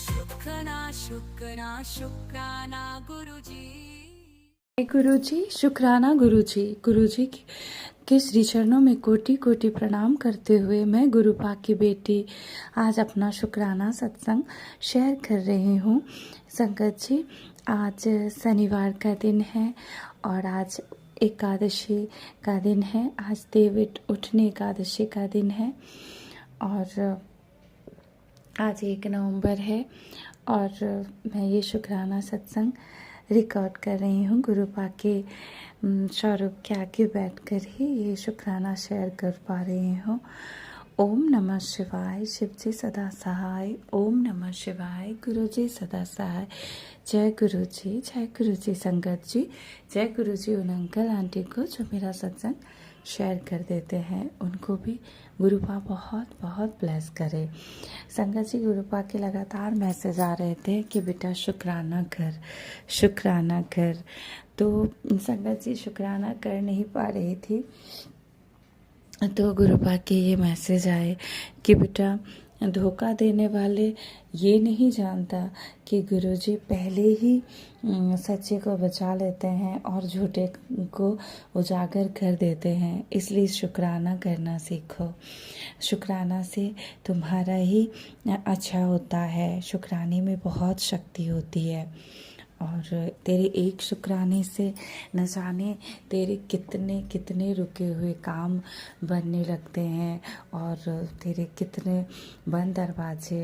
शुक्राना शुक्राना शुक्राना गुरुजी। गुरु जी शुक्राना गुरु जी के श्री चरणों में कोटि कोटि प्रणाम करते हुए मैं गुरुपा की बेटी आज अपना शुक्राना सत्संग शेयर कर रही हूँ। संगत जी, आज शनिवार का दिन है और आज एकादशी का दिन है। आज देव उठने एकादशी का दिन है और आज 1 नवंबर है और मैं ये शुक्राना सत्संग रिकॉर्ड कर रही हूँ। गुरुपा के स्वरूप के आगे बैठकर ही ये शुक्राना शेयर कर पा रही हूँ। ओम नमः शिवाय। शिव जी सदा सहाय। ओम नमः शिवाय। गुरु जी सदा सहाय। जय गुरु जी, जय गुरु जी। संगत जी, जय गुरु जी। उन अंकल आंटी को जो मेरा सत्संग शेयर कर देते हैं उनको भी गुरुपा बहुत बहुत ब्लेस करे। संगत जी, गुरुपा के लगातार मैसेज आ रहे थे कि बेटा शुक्राना कर, शुक्राना कर। तो संगत जी शुक्राना कर नहीं पा रही थी तो गुरुपा के ये मैसेज आए कि बेटा धोखा देने वाले ये नहीं जानता कि गुरुजी पहले ही सच्चे को बचा लेते हैं और झूठे को उजागर कर देते हैं। इसलिए शुक्राना करना सीखो। शुक्राना से तुम्हारा ही अच्छा होता है। शुक्राने में बहुत शक्ति होती है और तेरे एक शुक्राने से न जाने तेरे कितने कितने रुके हुए काम बनने लगते हैं और तेरे कितने बंद दरवाजे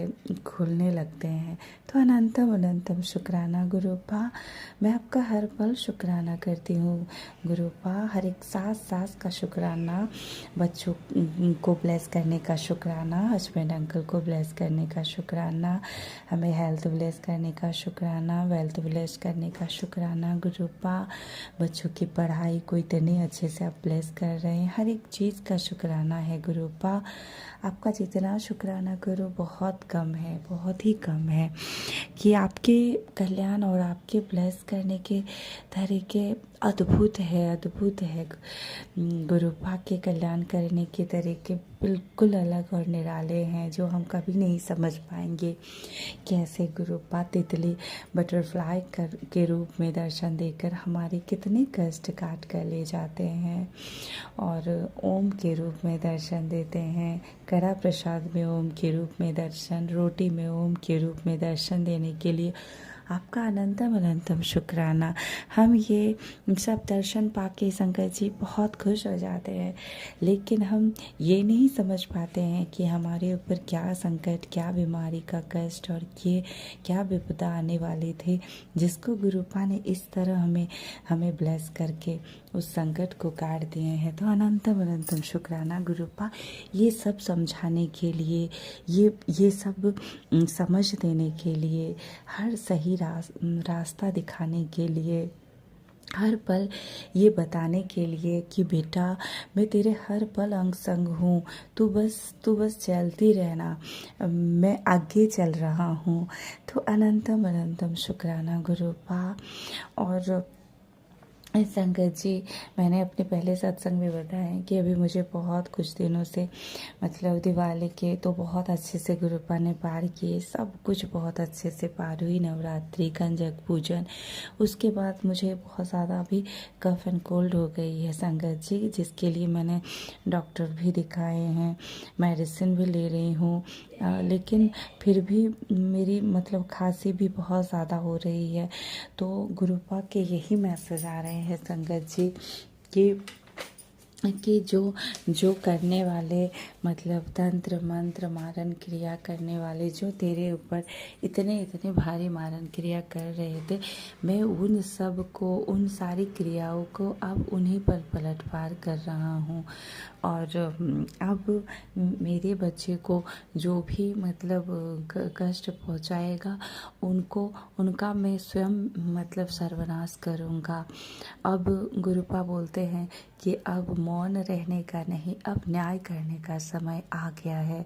खुलने लगते हैं। तो अनंतम अनंतम शुक्राना गुरुपा। मैं आपका हर पल शुक्राना करती हूँ गुरुपा। हर एक सांस का शुक्राना, बच्चों को ब्लेस करने का शुक्राना, हस्बैंड अंकल को ब्लेस करने का शुक्राना, हमें हेल्थ ब्लेस करने का शुक्राना, वेल्थ ब्लेस करने का शुक्राना गुरुपा। बच्चों की पढ़ाई को इतने अच्छे से आप ब्लेस कर रहे हैं, हर एक चीज़ का शुक्राना है गुरुपा। आपका जितना शुक्राना करो बहुत कम है, बहुत ही कम है। कि आपके कल्याण और आपके ब्लेस करने के तरीके अद्भुत है, अद्भुत है। गुरुपा के कल्याण करने के तरीके बिल्कुल अलग और निराले हैं जो हम कभी नहीं समझ पाएंगे। कैसे गुरुपा तितली बटरफ्लाई के रूप में दर्शन देकर हमारे कितने कष्ट काट कर ले जाते हैं और ओम के रूप में दर्शन देते हैं। कड़ा प्रसाद में ओम के रूप में दर्शन, रोटी में ओम के रूप में दर्शन देने के लिए आपका अनंतम अनंतम शुक्राना। हम ये सब दर्शन पाके संगत जी बहुत खुश हो जाते हैं, लेकिन हम ये नहीं समझ पाते हैं कि हमारे ऊपर क्या संकट, क्या बीमारी का कष्ट और ये क्या विपदा आने वाली थी, जिसको गुरुपा ने इस तरह हमें ब्लेस करके उस संकट को काट दिए हैं। तो अनंतम अनंतम शुक्राना गुरुपा। ये सब समझाने के लिए, ये सब समझ देने के लिए, हर सही रास्ता दिखाने के लिए, हर पल ये बताने के लिए कि बेटा मैं तेरे हर पल अंग संग हूँ, तू बस चलती रहना, मैं आगे चल रहा हूँ। तो अनंतम अनंतम शुक्राना गुरुपा। और संगत जी, मैंने अपने पहले सत्संग में बताया कि अभी मुझे बहुत कुछ दिनों से मतलब दिवाली के तो बहुत अच्छे से गुरुपा ने पार किए, सब कुछ बहुत अच्छे से पार हुई। नवरात्रि, कंजक पूजन, उसके बाद मुझे बहुत ज़्यादा अभी कफ एंड कोल्ड हो गई है संगत जी, जिसके लिए मैंने डॉक्टर भी दिखाए हैं, मेडिसिन भी ले रही हूँ, लेकिन फिर भी मेरी मतलब खांसी भी बहुत ज़्यादा हो रही है। तो गुरुपा के यही मैसेज आ रहे हैं संगत जी कि कि जो करने वाले मतलब तंत्र मंत्र मारन क्रिया करने वाले जो तेरे ऊपर इतने इतने भारी मारन क्रिया कर रहे थे, मैं उन सब को, उन सारी क्रियाओं को अब उन्हीं पर पलटवार कर रहा हूँ। और अब मेरे बच्चे को जो भी मतलब कष्ट पहुँचाएगा उनका मैं स्वयं मतलब सर्वनाश करूँगा। अब गुरुपा बोलते हैं कि अब मौन रहने का नहीं, अब न्याय करने का समय आ गया है।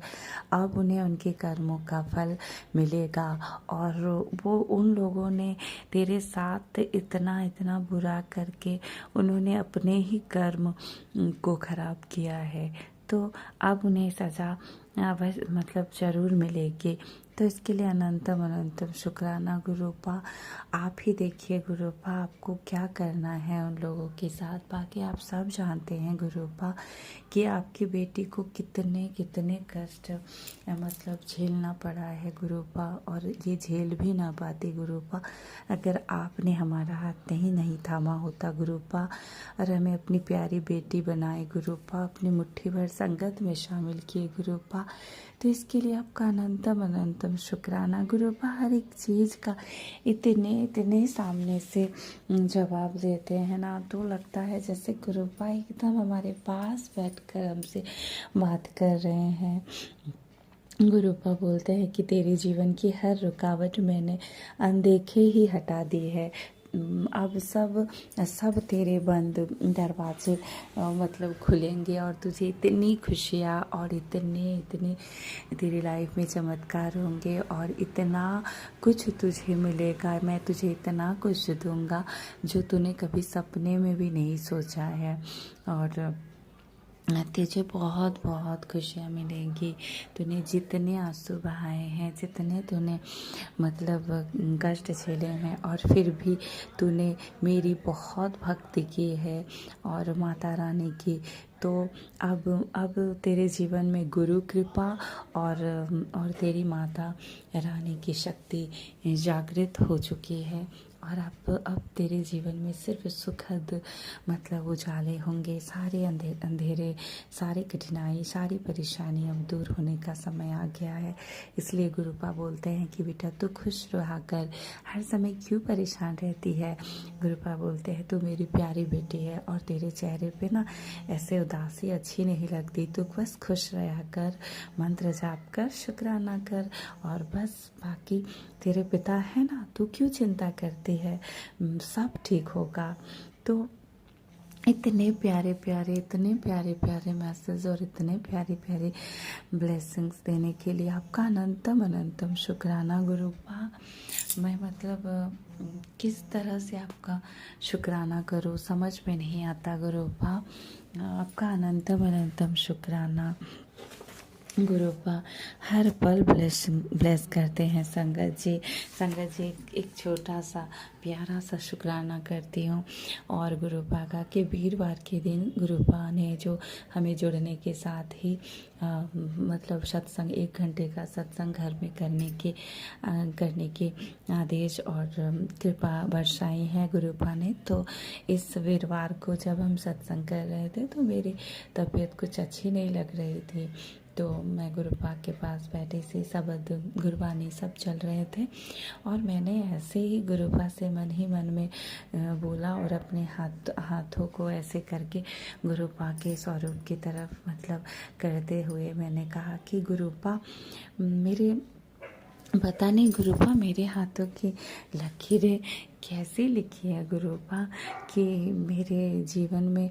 अब उन्हें उनके कर्मों का फल मिलेगा। और वो उन लोगों ने तेरे साथ इतना इतना बुरा करके उन्होंने अपने ही कर्म को खराब किया है, तो अब उन्हें सज़ा मतलब ज़रूर मिलेगी। तो इसके लिए अनंतम अनंतम शुक्राना गुरुपा। आप ही देखिए गुरुपा आपको क्या करना है उन लोगों के साथ। बाकी आप सब जानते हैं गुरुपा कि आपकी बेटी को कितने कितने कष्ट मतलब झेलना पड़ा है गुरुपा, और ये झेल भी ना पाती गुरुपा अगर आपने हमारा हाथ नहीं थामा होता गुरुपा, और हमें अपनी प्यारी बेटी बनाए गुरुपा, अपनी मुट्ठी भर संगत में शामिल किए गुरुपा। तो इसके लिए आपका अनंतम अनंतम शुक्राना गुरुपा। हर एक चीज़ का इतने इतने सामने से जवाब देते हैं ना, तो लगता है जैसे गुरुपा एकदम हमारे पास बैठकर हमसे बात कर रहे हैं। गुरुपा बोलते हैं कि तेरे जीवन की हर रुकावट मैंने अनदेखे ही हटा दी है। अब सब तेरे बंद दरवाजे मतलब खुलेंगे और तुझे इतनी खुशियाँ और इतने इतने तेरी लाइफ में चमत्कार होंगे और इतना कुछ तुझे मिलेगा। मैं तुझे इतना कुछ दूंगा जो तूने कभी सपने में भी नहीं सोचा है, और तुझे बहुत बहुत खुशियाँ मिलेंगी। तूने जितने आंसू बहाए हैं, जितने तूने मतलब कष्ट झेले हैं, और फिर भी तूने मेरी बहुत भक्ति की है और माता रानी की, तो अब तेरे जीवन में गुरु कृपा और तेरी माता रानी की शक्ति जागृत हो चुकी है। और अब तेरे जीवन में सिर्फ सुखद मतलब उजाले होंगे। सारे अंधेरे, सारी कठिनाई, सारी परेशानी अब दूर होने का समय आ गया है। इसलिए गुरुपा बोलते हैं कि बेटा तू खुश रहा कर, हर समय क्यों परेशान रहती है। गुरुपा बोलते हैं तू मेरी प्यारी बेटी है और तेरे चेहरे पे ना ऐसे उदासी अच्छी नहीं लगती। तू बस खुश रहा कर, मंत्र जाप कर, शुक्राना कर, और बस बाकी तेरे पिता है ना, तू क्यों चिंता करती है, सब ठीक होगा। तो इतने प्यारे प्यारे मैसेज और इतने प्यारी प्यारी ब्लेसिंग्स देने के लिए आपका अनंतम अनंतम शुक्राना गुरुपा। मैं मतलब किस तरह से आपका शुक्राना करूँ समझ में नहीं आता गुरुपा। आपका अनंतम अनंतम शुक्राना गुरुपा। हर पल ब्लेस करते हैं संगत जी। एक छोटा सा प्यारा सा शुक्राना करती हूँ। और गुरुपा का कि वीरवार के दिन गुरुपा ने जो हमें जुड़ने के साथ ही मतलब सत्संग 1 घंटे का सत्संग घर में करने के आदेश और कृपा बरसाई है गुरुपा ने। तो इस वीरवार को जब हम सत्संग कर रहे थे तो मेरी तबीयत कुछ अच्छी नहीं लग रही थी, तो मैं गुरुपा के पास बैठी सी, शब्द गुरबानी सब चल रहे थे, और मैंने ऐसे ही गुरुपा से मन ही मन में बोला और अपने हाथों को ऐसे करके गुरुपा के स्वरूप की तरफ मतलब करते हुए मैंने कहा कि गुरुपा मेरे पता नहीं गुरुपा मेरे हाथों की लकीरें कैसी लिखी है गुरुपा कि मेरे जीवन में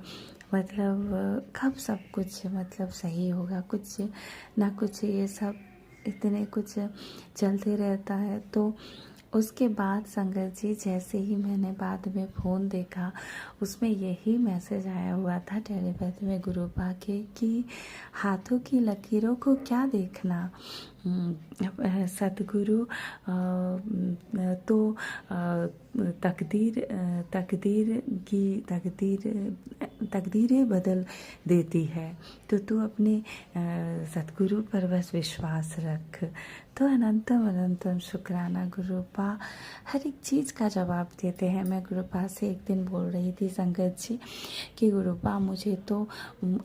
मतलब कब सब कुछ मतलब सही होगा, कुछ ना कुछ ये सब इतने कुछ चलते रहता है। तो उसके बाद संगत जी जैसे ही मैंने बाद में फ़ोन देखा उसमें यही मैसेज आया हुआ था टेलीपैथ में गुरुपा के कि हाथों की लकीरों को क्या देखना, सतगुरु तो तकदीरें बदल देती है, तो तू अपने सतगुरु पर बस विश्वास रख। तो अनंतम अनंतम शुक्राना गुरुपा। गुरुपा हर एक चीज़ का जवाब देते हैं। मैं गुरुपा से एक दिन बोल रही थी संगत जी कि गुरुपा मुझे तो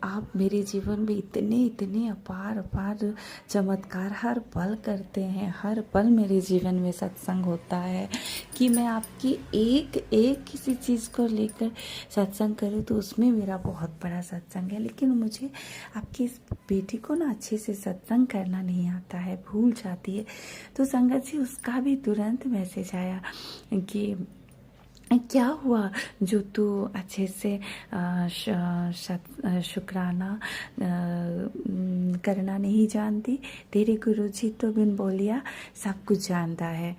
आप मेरे जीवन में इतने इतने अपार अपार चमत्कार हर पल करते हैं, हर पल मेरे जीवन में सत्संग होता है कि मैं आपकी एक एक किसी चीज़ को लेकर सत्संग करूँ तो उसमें मेरा बहुत बड़ा सत्संग है। लेकिन मुझे आपकी इस बेटी को ना अच्छे से सत्संग करना नहीं आता है, भूल जाती है। तो संगत जी उसका भी तुरंत मैसेज आया कि क्या हुआ जो तू अच्छे से शुक्राना करना नहीं जानती। तेरे गुरुजी तो बिन बोलिया सब कुछ जानता है।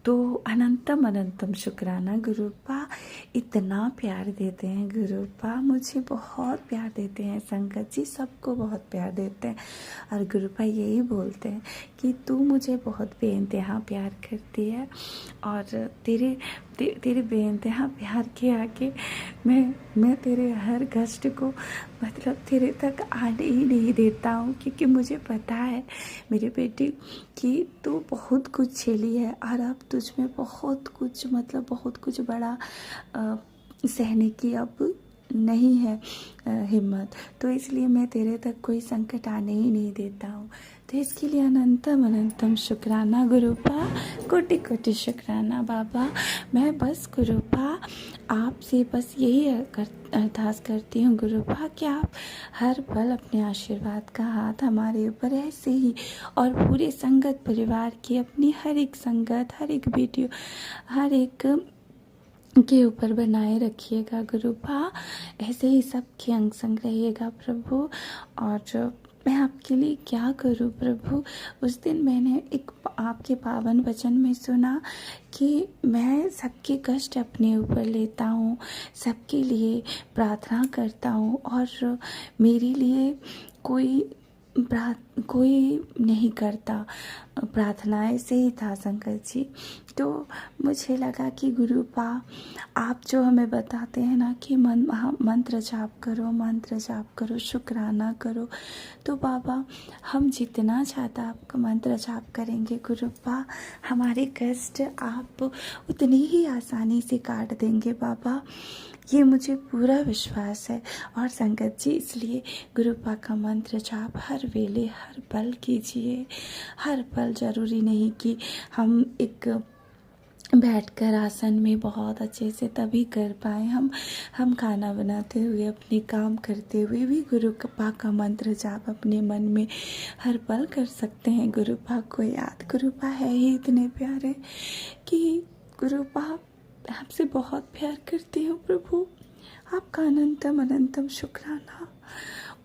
तो अनंतम अनंतम शुक्राना गुरुपा। इतना प्यार देते हैं गुरुपा, मुझे बहुत प्यार देते हैं। संगत जी सबको बहुत प्यार देते हैं और गुरुपा यही बोलते हैं कि तू मुझे बहुत बेइंतहा प्यार करती है और तेरे बेइंतहा प्यार के आगे मैं तेरे हर कष्ट को मतलब तेरे तक आने ही नहीं देता हूँ, क्योंकि मुझे पता है मेरी बेटी कि तू बहुत कुछ झेली है और अब तुझ में बहुत कुछ मतलब बहुत कुछ बड़ा सहने की अब नहीं है हिम्मत। तो इसलिए मैं तेरे तक कोई संकट आने ही नहीं देता हूँ। तो इसके लिए अनंतम अनंतम शुक्राना गुरुपा, कोटि कोटि शुक्राना बाबा। मैं बस गुरुपा आपसे बस यही अरदास करती हूँ गुरुपा कि आप हर पल अपने आशीर्वाद का हाथ हमारे ऊपर ऐसे ही और पूरे संगत परिवार की अपनी हर एक संगत, हर एक वीडियो, हर एक के ऊपर बनाए रखिएगा गुरुपा। ऐसे ही सबके अंग संग रहिएगा प्रभु। और मैं आपके लिए क्या करूं प्रभु। उस दिन मैंने एक आपके पावन वचन में सुना कि मैं सबके कष्ट अपने ऊपर लेता हूँ, सबके लिए प्रार्थना करता हूँ और मेरे लिए कोई नहीं करता। प्रार्थना ऐसे ही था संकट जी। तो मुझे लगा कि गुरुपा आप जो हमें बताते हैं ना कि मंत्र जाप करो, मंत्र जाप करो, शुक्राना करो, तो बाबा हम जितना ज़्यादा आपका मंत्र जाप करेंगे गुरुपा, हमारे कष्ट आप उतनी ही आसानी से काट देंगे बाबा। ये मुझे पूरा विश्वास है। और संगत जी इसलिए गुरुपा का मंत्र जाप हर वेले हर पल कीजिए। हर पल ज़रूरी नहीं कि हम एक बैठकर आसन में बहुत अच्छे से तभी कर पाए। हम खाना बनाते हुए, अपने काम करते हुए भी गुरुपा का मंत्र जाप अपने मन में हर पल कर सकते हैं। गुरुपा को याद, गुरुपा है ही इतने प्यारे कि गुरुपा आपसे बहुत प्यार करती हूँ प्रभु। आपका अनंतम अनंतम शुक्राना।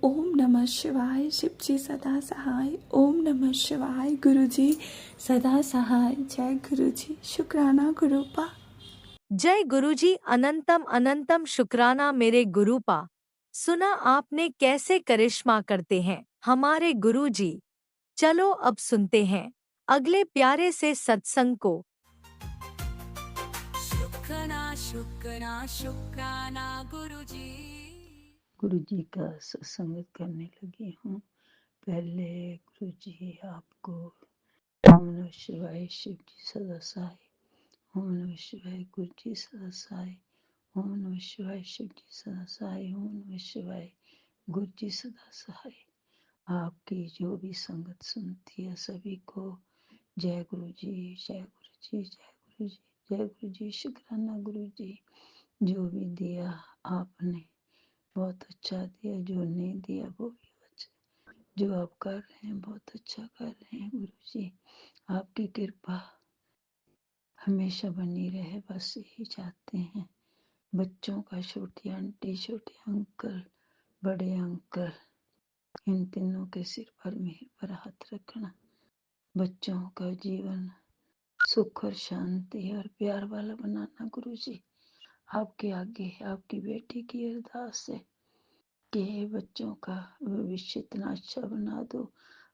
ओम नमः शिवाय, शिव जी सदा सहाय। ओम नमः शिवाय, गुरु जी सदा सहाय। जय गुरु जी, शुक्राना गुरुपा। जय गुरुजी, अनंतम अनंतम शुक्राना मेरे गुरुपा। सुना आपने कैसे करिश्मा करते हैं हमारे गुरुजी। चलो अब सुनते हैं अगले प्यारे से सत्संग को। शुक्राना शुक्राना शुक्राना गुरुजी। गुरु जी का सत्संग करने लगी हूँ। पहले गुरु जी आपको ओम नमः शिवाय, शिव जी सदा सहाय। ओम नमः शिवाय, गुरु जी सदा सहाय। ओम नमः शिवाय, शिव जी सदा सहाय। ओम नमः शिवाय, गुरु जी सदा सहाय। आपकी जो भी संगत सुनती है सभी को जय गुरु जी, जय गुरु जी, जय गुरु जी, जय गुरु जी। शुक्राना गुरु जी, जो भी दिया आपने बहुत अच्छा दिया, जो नहीं दिया वो भी अच्छा। जो आप कर रहे हैं बहुत अच्छा कर रहे हैं गुरु जी। आपकी कृपा हमेशा बनी रहे, बस यही चाहते हैं। बच्चों का, छोटी आंटी, छोटे अंकल, बड़े अंकल, इन तीनों के सिर पर मेहर पर हाथ रखना। बच्चों का जीवन सुख और शांति और प्यार वाला बनाना गुरु जी। आपके आगे आपकी बेटी की अरदास है कि बच्चों का भविष्य इतना अच्छा बना दो।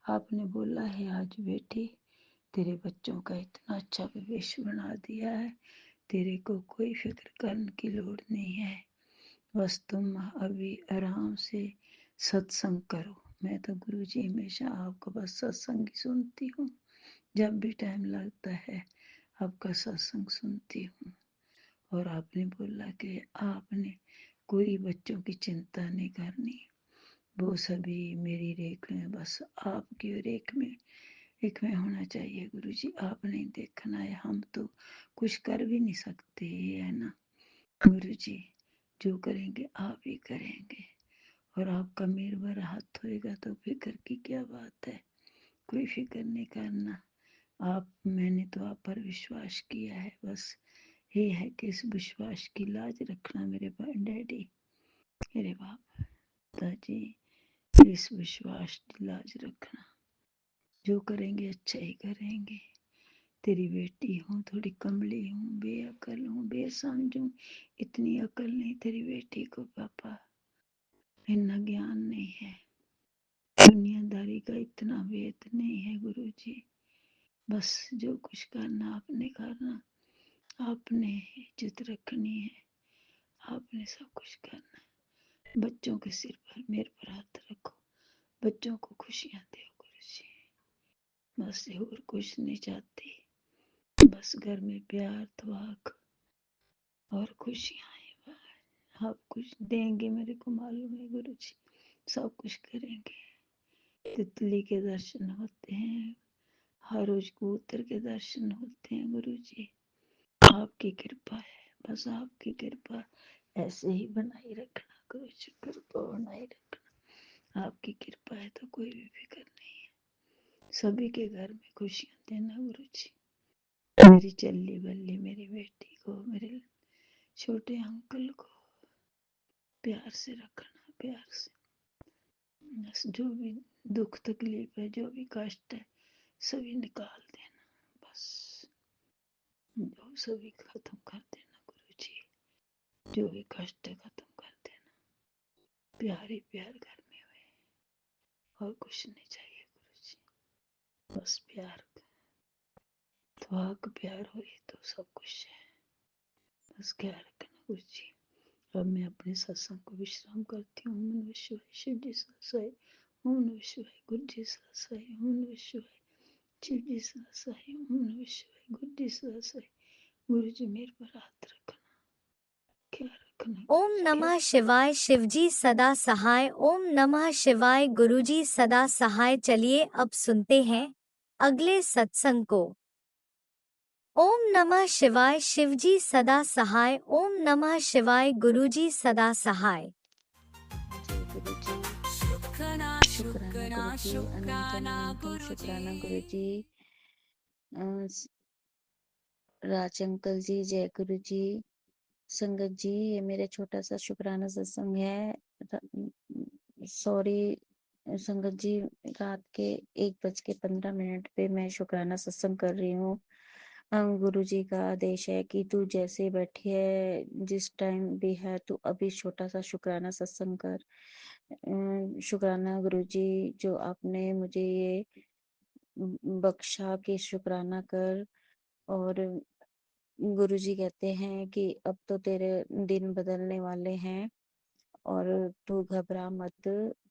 आपने बोला है आज बेटी तेरे बच्चों का इतना अच्छा भविष्य बना दिया है, तेरे को कोई फिक्र करने की लोड़ नहीं है। बस तुम अभी आराम से सत्संग करो। मैं तो गुरु जी हमेशा आपको बस सत्संग ही सुनती हूँ जब भी टाइम लगता है। आपका सत्संग सुनती हूँ। और आपने बोला कि आपने कोई बच्चों की चिंता नहीं करनी, वो सभी मेरी रेख में, बस आपकी रेख में होना चाहिए। गुरुजी आप नहीं देखना है, हम तो कुछ कर भी नहीं सकते, है ना गुरुजी। जो करेंगे आप ही करेंगे, और आपका मेर भर हाथ होएगा तो फिक्र की क्या बात है। कोई फिक्र नहीं करना आप, मैंने तो आप पर विश्वास किया है। बस ये है कि इस विश्वास की लाज रखना मेरे डैडी, मेरे बाप दादी, इस विश्वास की लाज रखना। जो करेंगे अच्छा ही करेंगे। तेरी बेटी हूँ, थोड़ी कमली हूँ, बेअकल हूँ, बेसमझ हूँ, इतनी अकल नहीं तेरी बेटी को पापा, इतना ज्ञान नहीं है, दुनियादारी का इतना वेद नहीं है गुरुजी। बस जो कुछ करना आपने करना, आपने इज्जत रखनी है, आपने सब कुछ करना है। बच्चों के सिर पर मेरे पर हाथ रखो, बच्चों को खुशियां दो गुरुजी। बस और कुछ नहीं चाहती, बस घर में प्यार थवाक और खुशियां हैं। आप कुछ देंगे मेरे को मालूम है गुरुजी, सब कुछ करेंगे। तितली के दर्शन होते हैं, हर रोज कबूतर के दर्शन होते हैं गुरुजी। आपकी कृपा है, बस आपकी कृपा ऐसे ही बनाई रखना गुरुजी, कृपा बनाई रखना। आपकी कृपा है तो कोई भी फिक्र नहीं है। सभी के घर में खुशियां देना गुरुजी। मेरी चल्ली बल्ली, मेरी बेटी को, मेरे छोटे अंकल को प्यार से रखना, प्यार से। बस जो भी दुख तकलीफ है, जो भी कष्ट है, सभी निकाल देना। बस जो सभी खत्म कर देना गुरुजी, जो भी कष्ट है खत्म कर देना। प्यार ही प्यार घर में हुए, और कुछ नहीं चाहिए गुरुजी, बस प्यार। तो आग प्यार हुई तो सब कुछ है, बस क्या रखना गुरुजी। अब मैं अपने सत्संग को विश्राम करती हूँ। ओम नमः शिवाय, शिव जी सत्संग। ओम नमः शिवाय, गुरु जी सत्संग। ओम नमः शिवाय, शिव जी सत्संग। ओम नमः शिवाय, गुरु जी सत्संग। गुरु जी मेरे पर हाथ रखना, क्या रखना ओम गुरुजी, क्या नमः शिवाय, शिवजी सदा सहाय। ओम नमः शिवाय, गुरुजी सदा सहाय। चलिए अब सुनते हैं अगले सत्संग को। ओम नमः शिवाय, शिवजी सदा सहाय। ओम नमः शिवाय, गुरुजी सदा सहाय। जय गुरु जी। शुक्राना शुक्राना शुक्राना गुरु जी, अनंतम शुक्राना अनंतम शुक्राना गुरु गुरुजी। जी। राज अंकल जी, जय गुरु जी। संगत जी, ये मेरा छोटा सा शुक्राना सत्संग है। सॉरी संगत जी, रात के 1:15 पे मैं शुक्राना सत्संग कर रही हूँ। गुरु जी का आदेश है कि तू जैसे बैठी है, जिस टाइम भी है, तू अभी छोटा सा शुक्राना सत्संग कर। शुक्राना गुरु जी, जो आपने मुझे ये बख्शा कि शुक्राना कर। और गुरुजी कहते हैं कि अब तो तेरे दिन बदलने वाले हैं और तू घबरा मत।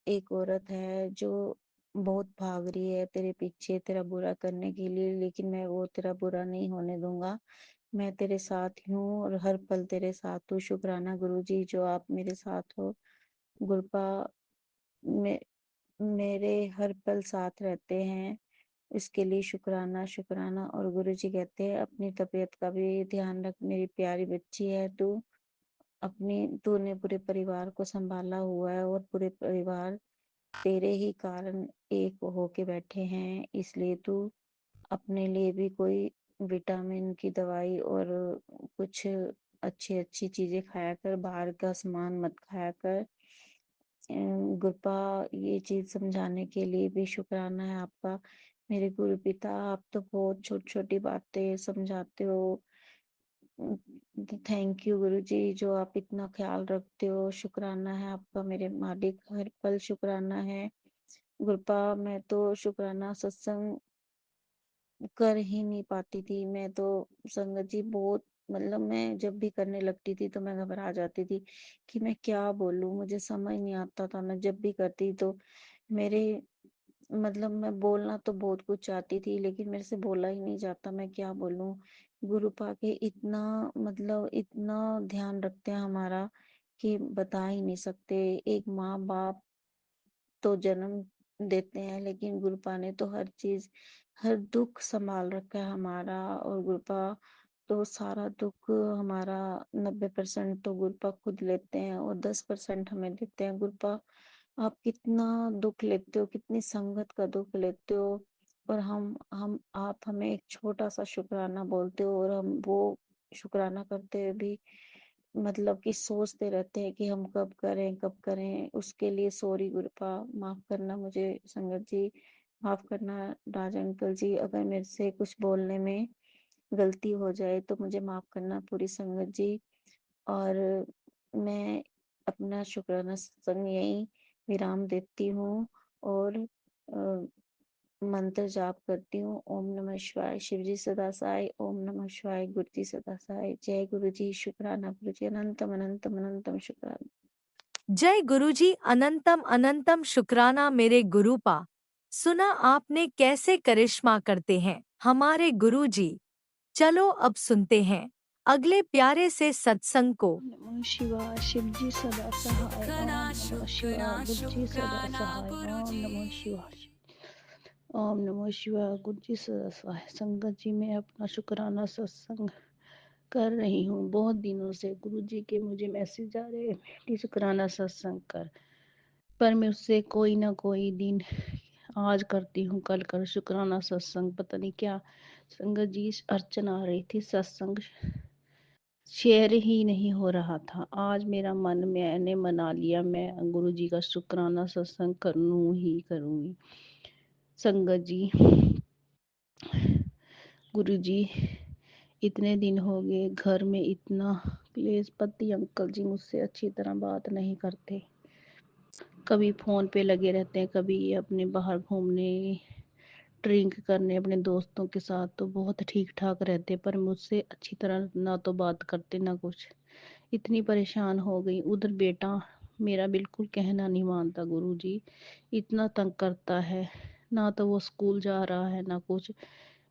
एक औरत है जो बहुत भाग रही है तेरे पीछे तेरा बुरा करने के लिए, लेकिन मैं वो तेरा बुरा नहीं होने दूंगा। मैं तेरे साथ ही हूँ और हर पल तेरे साथ हूँ। शुक्राना गुरुजी, जो आप मेरे साथ हो। गुरपा में मेरे हर पल साथ रहते हैं, इसके लिए शुक्राना शुक्राना। और गुरुजी कहते हैं अपनी तबीयत का भी ध्यान रख, मेरी प्यारी बच्ची है तू। तूने पूरे परिवार को संभाला हुआ है और पूरे परिवार तेरे ही कारण एक होके बैठे हैं, इसलिए तू अपने लिए भी कोई विटामिन की दवाई और कुछ अच्छी अच्छी चीजें खाया कर, बाहर का सामान मत खाया कर। गुरपा, ये चीज समझाने के लिए भी शुक्राना है आपका। मेरे गुरु पिता, आप तो बहुत छोटी छोटी बातें समझाते हो। थैंक यू गुरु जी, जो आप इतना ख्याल रखते हो। शुक्राना है आपका मेरे मालिक, हर पल शुक्राना है। गुरपा, मैं तो शुक्राना सत्संग कर ही नहीं पाती थी। मैं तो संगत जी बहुत, मतलब मैं जब भी करने लगती थी तो मैं घबरा जाती थी कि मैं क्या बोलूं, मुझे समझ नहीं आता था। मैं जब भी करती तो मेरे मतलब मैं बोलना तो बहुत कुछ चाहती थी, लेकिन मेरे से बोला ही नहीं जाता, मैं क्या बोलूं। गुरु पाके इतना, मतलब इतना ध्यान रखते हैं हमारा कि बता ही नहीं सकते। एक माँ बाप तो जन्म देते हैं, लेकिन गुरुपा ने तो हर चीज, हर दुख संभाल रखा है हमारा। और गुरुपा तो सारा दुख हमारा, 90% तो गुरुपा खुद लेते हैं और 10% हमें देते हैं। गुरुपा, आप कितना दुख लेते हो, कितनी संगत का दुख लेते हो, और हम आप हमें एक छोटा सा शुक्राना बोलते हो, और हम वो शुक्राना करते हुए भी मतलब कि सोचते रहते हैं कि हम कब करें कब करें। उसके लिए सॉरी गुरुपा, माफ करना मुझे संगत जी, माफ करना राज अंकल जी, अगर मेरे से कुछ बोलने में गलती हो जाए तो मुझे माफ करना पूरी संगत जी। और मैं अपना शुक्राना सत्संग यही विराम देती हूँ, और मंत्र जाप करती हूँ। ओम नमः शिवाय, शिव जी सदा सहाय। ओम नमः शिवाय, गुरु जी सदा सहाय। जय गुरु जी, शुक्राना गुरु जी, अनंतम अनंतम अनंतम शुक्राना। जय गुरुजी, अनंतम अनंतम शुक्राना मेरे गुरुपा। सुना आपने कैसे करिश्मा करते हैं हमारे गुरुजी। चलो अब सुनते हैं अगले प्यारे से सत्संग को। नमः शिवाय, शिव जी सदा सहाय। शुकना ओम नमः शुकना शिवाय, गुरु जी सदा शुक्राना सहाय। ओम गुरुजी। नमः शिवाय, ओम नमः शिवाय, गुरु जी सदा सहाय। संगत जी, मैं अपना शुक्राना सत्संग कर रही हूँ। बहुत दिनों से गुरु जी के मुझे मैसेज आ रहे हैं, बेटी शुक्राना सत्संग कर, पर मैं उससे कोई ना कोई दिन आज करती हूँ, कल कर शुक्राना सत्संग। पता नहीं क्या संगत जी, अर्चना आ रही थी, सत्संग शेयर ही नहीं हो रहा था। आज मेरा मन, मैंने मना लिया, मैं गुरु जी का शुक्राना सत्संग करूँ ही करूँगी। संगत जी, गुरु जी, इतने दिन हो गए घर में इतना क्लेश, पति अंकल जी मुझसे अच्छी तरह बात नहीं करते, कभी फोन पे लगे रहते हैं, कभी ये अपने बाहर घूमने, ड्रिंक करने अपने दोस्तों के साथ, तो बहुत ठीक ठाक रहते, पर मुझसे अच्छी तरह ना तो बात करते ना कुछ। इतनी परेशान हो गई। उधर बेटा मेरा बिल्कुल कहना नहीं मानता गुरु जी, इतना तंग करता है, ना तो वो स्कूल जा रहा है ना कुछ।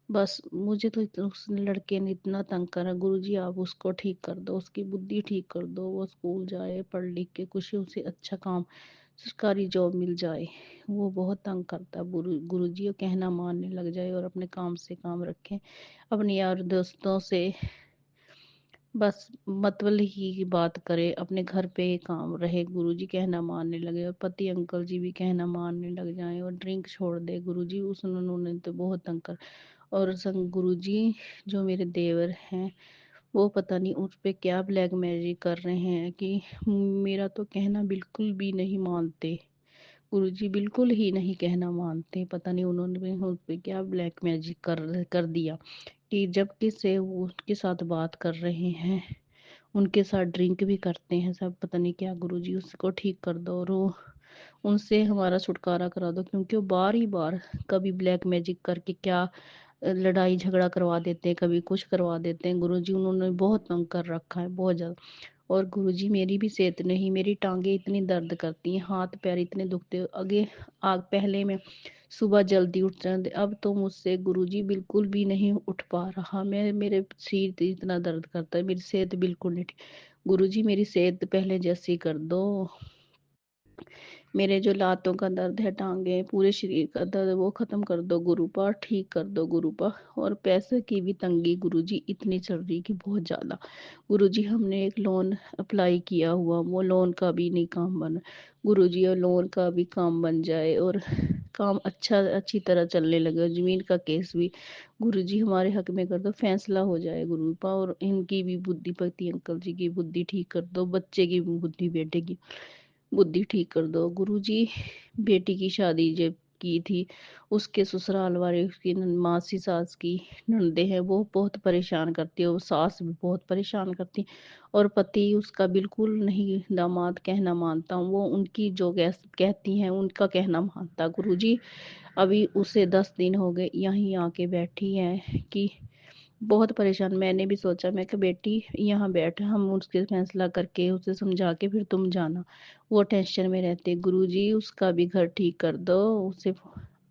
बस मुझे तो उस लड़के ने इतना तंग करा। गुरु जी आप उसको ठीक कर दो, उसकी बुद्धि ठीक कर दो, वो स्कूल जाए, पढ़ लिख के कुछ उसे अच्छा काम, सरकारी जॉब मिल जाए। वो बहुत तंग करता है। गुरु जी वो कहना मानने लग जाए और अपने काम से काम रखें, अपने यार दोस्तों से बस मतलब ही बात करे, अपने घर पे ही काम रहे, गुरुजी कहना मानने लगे, और पति अंकल जी भी कहना मानने लग जाएं और ड्रिंक छोड़ दे। गुरुजी उस उन्होंने तो बहुत तंग कर। और संग गुरुजी जो मेरे देवर हैं, वो पता नहीं उस पे क्या ब्लैक मैजिक कर रहे हैं कि मेरा तो कहना बिल्कुल भी नहीं मानते। गुरुजी बिल्कुल ही नहीं कहना मानते, पता नहीं उन्होंने भी उस पे क्या ब्लैक मैजिक कर दिया कि जबकि से वो उनके साथ बात कर रहे हैं, उनके साथ ड्रिंक भी करते हैं सब। पता नहीं क्या। गुरुजी उसको ठीक कर दो और वो उनसे हमारा छुटकारा करा दो, क्योंकि वो बार ही बार कभी ब्लैक मैजिक करके क्या लड़ाई झगड़ा करवा देते हैं, कभी कुछ करवा देते हैं। गुरुजी उन्होंने बहुत तंग कर रखा है, बहुत ज़्यादा। और गुरुजी मेरी भी सेहत नहीं, मेरी टांगे इतनी दर्द करती हैं, हाथ पैर इतने दुखते हैं। आगे आग पहले में सुबह जल्दी उठ जाते, अब तो मुझसे गुरुजी बिल्कुल भी नहीं उठ पा रहा। मैं, मेरे शरीर इतना दर्द करता है, मेरी सेहत बिल्कुल नहीं ठीक। गुरुजी मेरी सेहत पहले जैसी कर दो। मेरे जो लातों का दर्द है, टांगे, पूरे शरीर का दर्द, वो खत्म कर दो गुरुपा, ठीक कर दो गुरुपा। और पैसे की भी तंगी गुरुजी इतनी चल रही कि बहुत ज्यादा। गुरुजी हमने एक लोन अप्लाई किया हुआ, वो लोन का भी नहीं काम बना। गुरुजी और लोन का भी काम बन जाए और काम अच्छी तरह चलने लगे। जमीन का केस भी गुरुजी हमारे हक में कर दो, फैसला हो जाए गुरुपा। और इनकी भी बुद्धि, पति अंकल जी की बुद्धि ठीक कर दो, बच्चे की बुद्धि, बेटे की बुद्धि ठीक कर दो गुरुजी। बेटी की शादी जब की थी, उसके ससुराल वाले, उसकी मासी सास की नंदे हैं, वो बहुत परेशान करती है, वो सास भी बहुत परेशान करती, और पति उसका बिल्कुल नहीं दामाद कहना मानता। वो उनकी जो कहती हैं उनका कहना मानता गुरुजी। अभी उसे 10 दिन हो गए यहीं आके बैठी है कि बहुत परेशान। मैंने भी सोचा, मैं कि बेटी यहाँ बैठ, हम उसके फैसला करके उसे समझा के फिर तुम जाना। वो टेंशन में रहते। गुरुजी उसका भी घर ठीक कर दो, उसे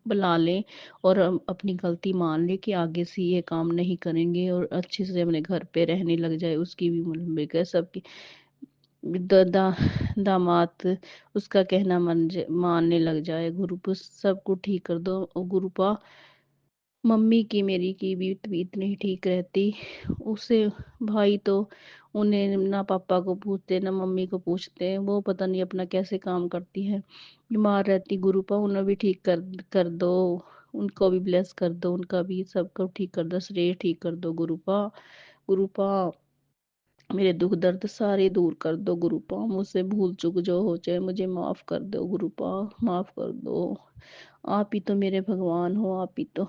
बुला लें और हम अपनी गलती मान लें कि आगे से ये काम नहीं करेंगे और अच्छे से अपने घर पे रहने लग जाए। उसकी भी मुल्क है सबकी दामाद उसका कहना मानने लग जाए। गुरुपा सबको ठीक कर दो। और गुरुपा मम्मी की मेरी की भी तबीयत नहीं ठीक रहती। उसे भाई तो उन्हें ना पापा को पूछते ना मम्मी को पूछते हैं। वो पता नहीं अपना कैसे काम करती है, बीमार रहती। गुरुपा उन्हें भी ठीक कर दो, उनको भी ब्लेस कर दो, उनका भी सबको ठीक कर दो, शरीर ठीक कर दो। गुरुपा गुरुपा मेरे दुख दर्द सारे दूर कर दो। गुरुपा मुझसे भूल चूक जो हो चाहे मुझे माफ कर दो। गुरुपा माफ कर दो। आप ही तो मेरे भगवान हो। आप ही तो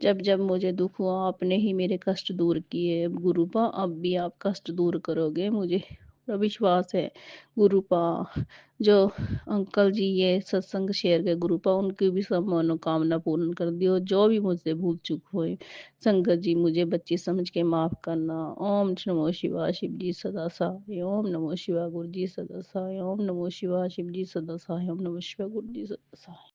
जब जब मुझे दुख हुआ आपने ही मेरे कष्ट दूर किए। गुरुपा अब भी आप कष्ट दूर करोगे, मुझे पूरा विश्वास है। गुरुपा जो अंकल जी ये सत्संग शेयर के गुरुपा उनकी भी सब मनोकामना पूर्ण कर दियो। जो भी मुझसे भूल चूक हुए संगत जी मुझे बच्ची समझ के माफ करना। ओम नमो शिवाय शिव जी सदा सहाय। ओम नमो शिवाय गुरु जी सदा सहाय। ओम नमो शिवाय शिव जी सदा सहाय। ओम नमो शिवाय गुरु जी सदा सहाय।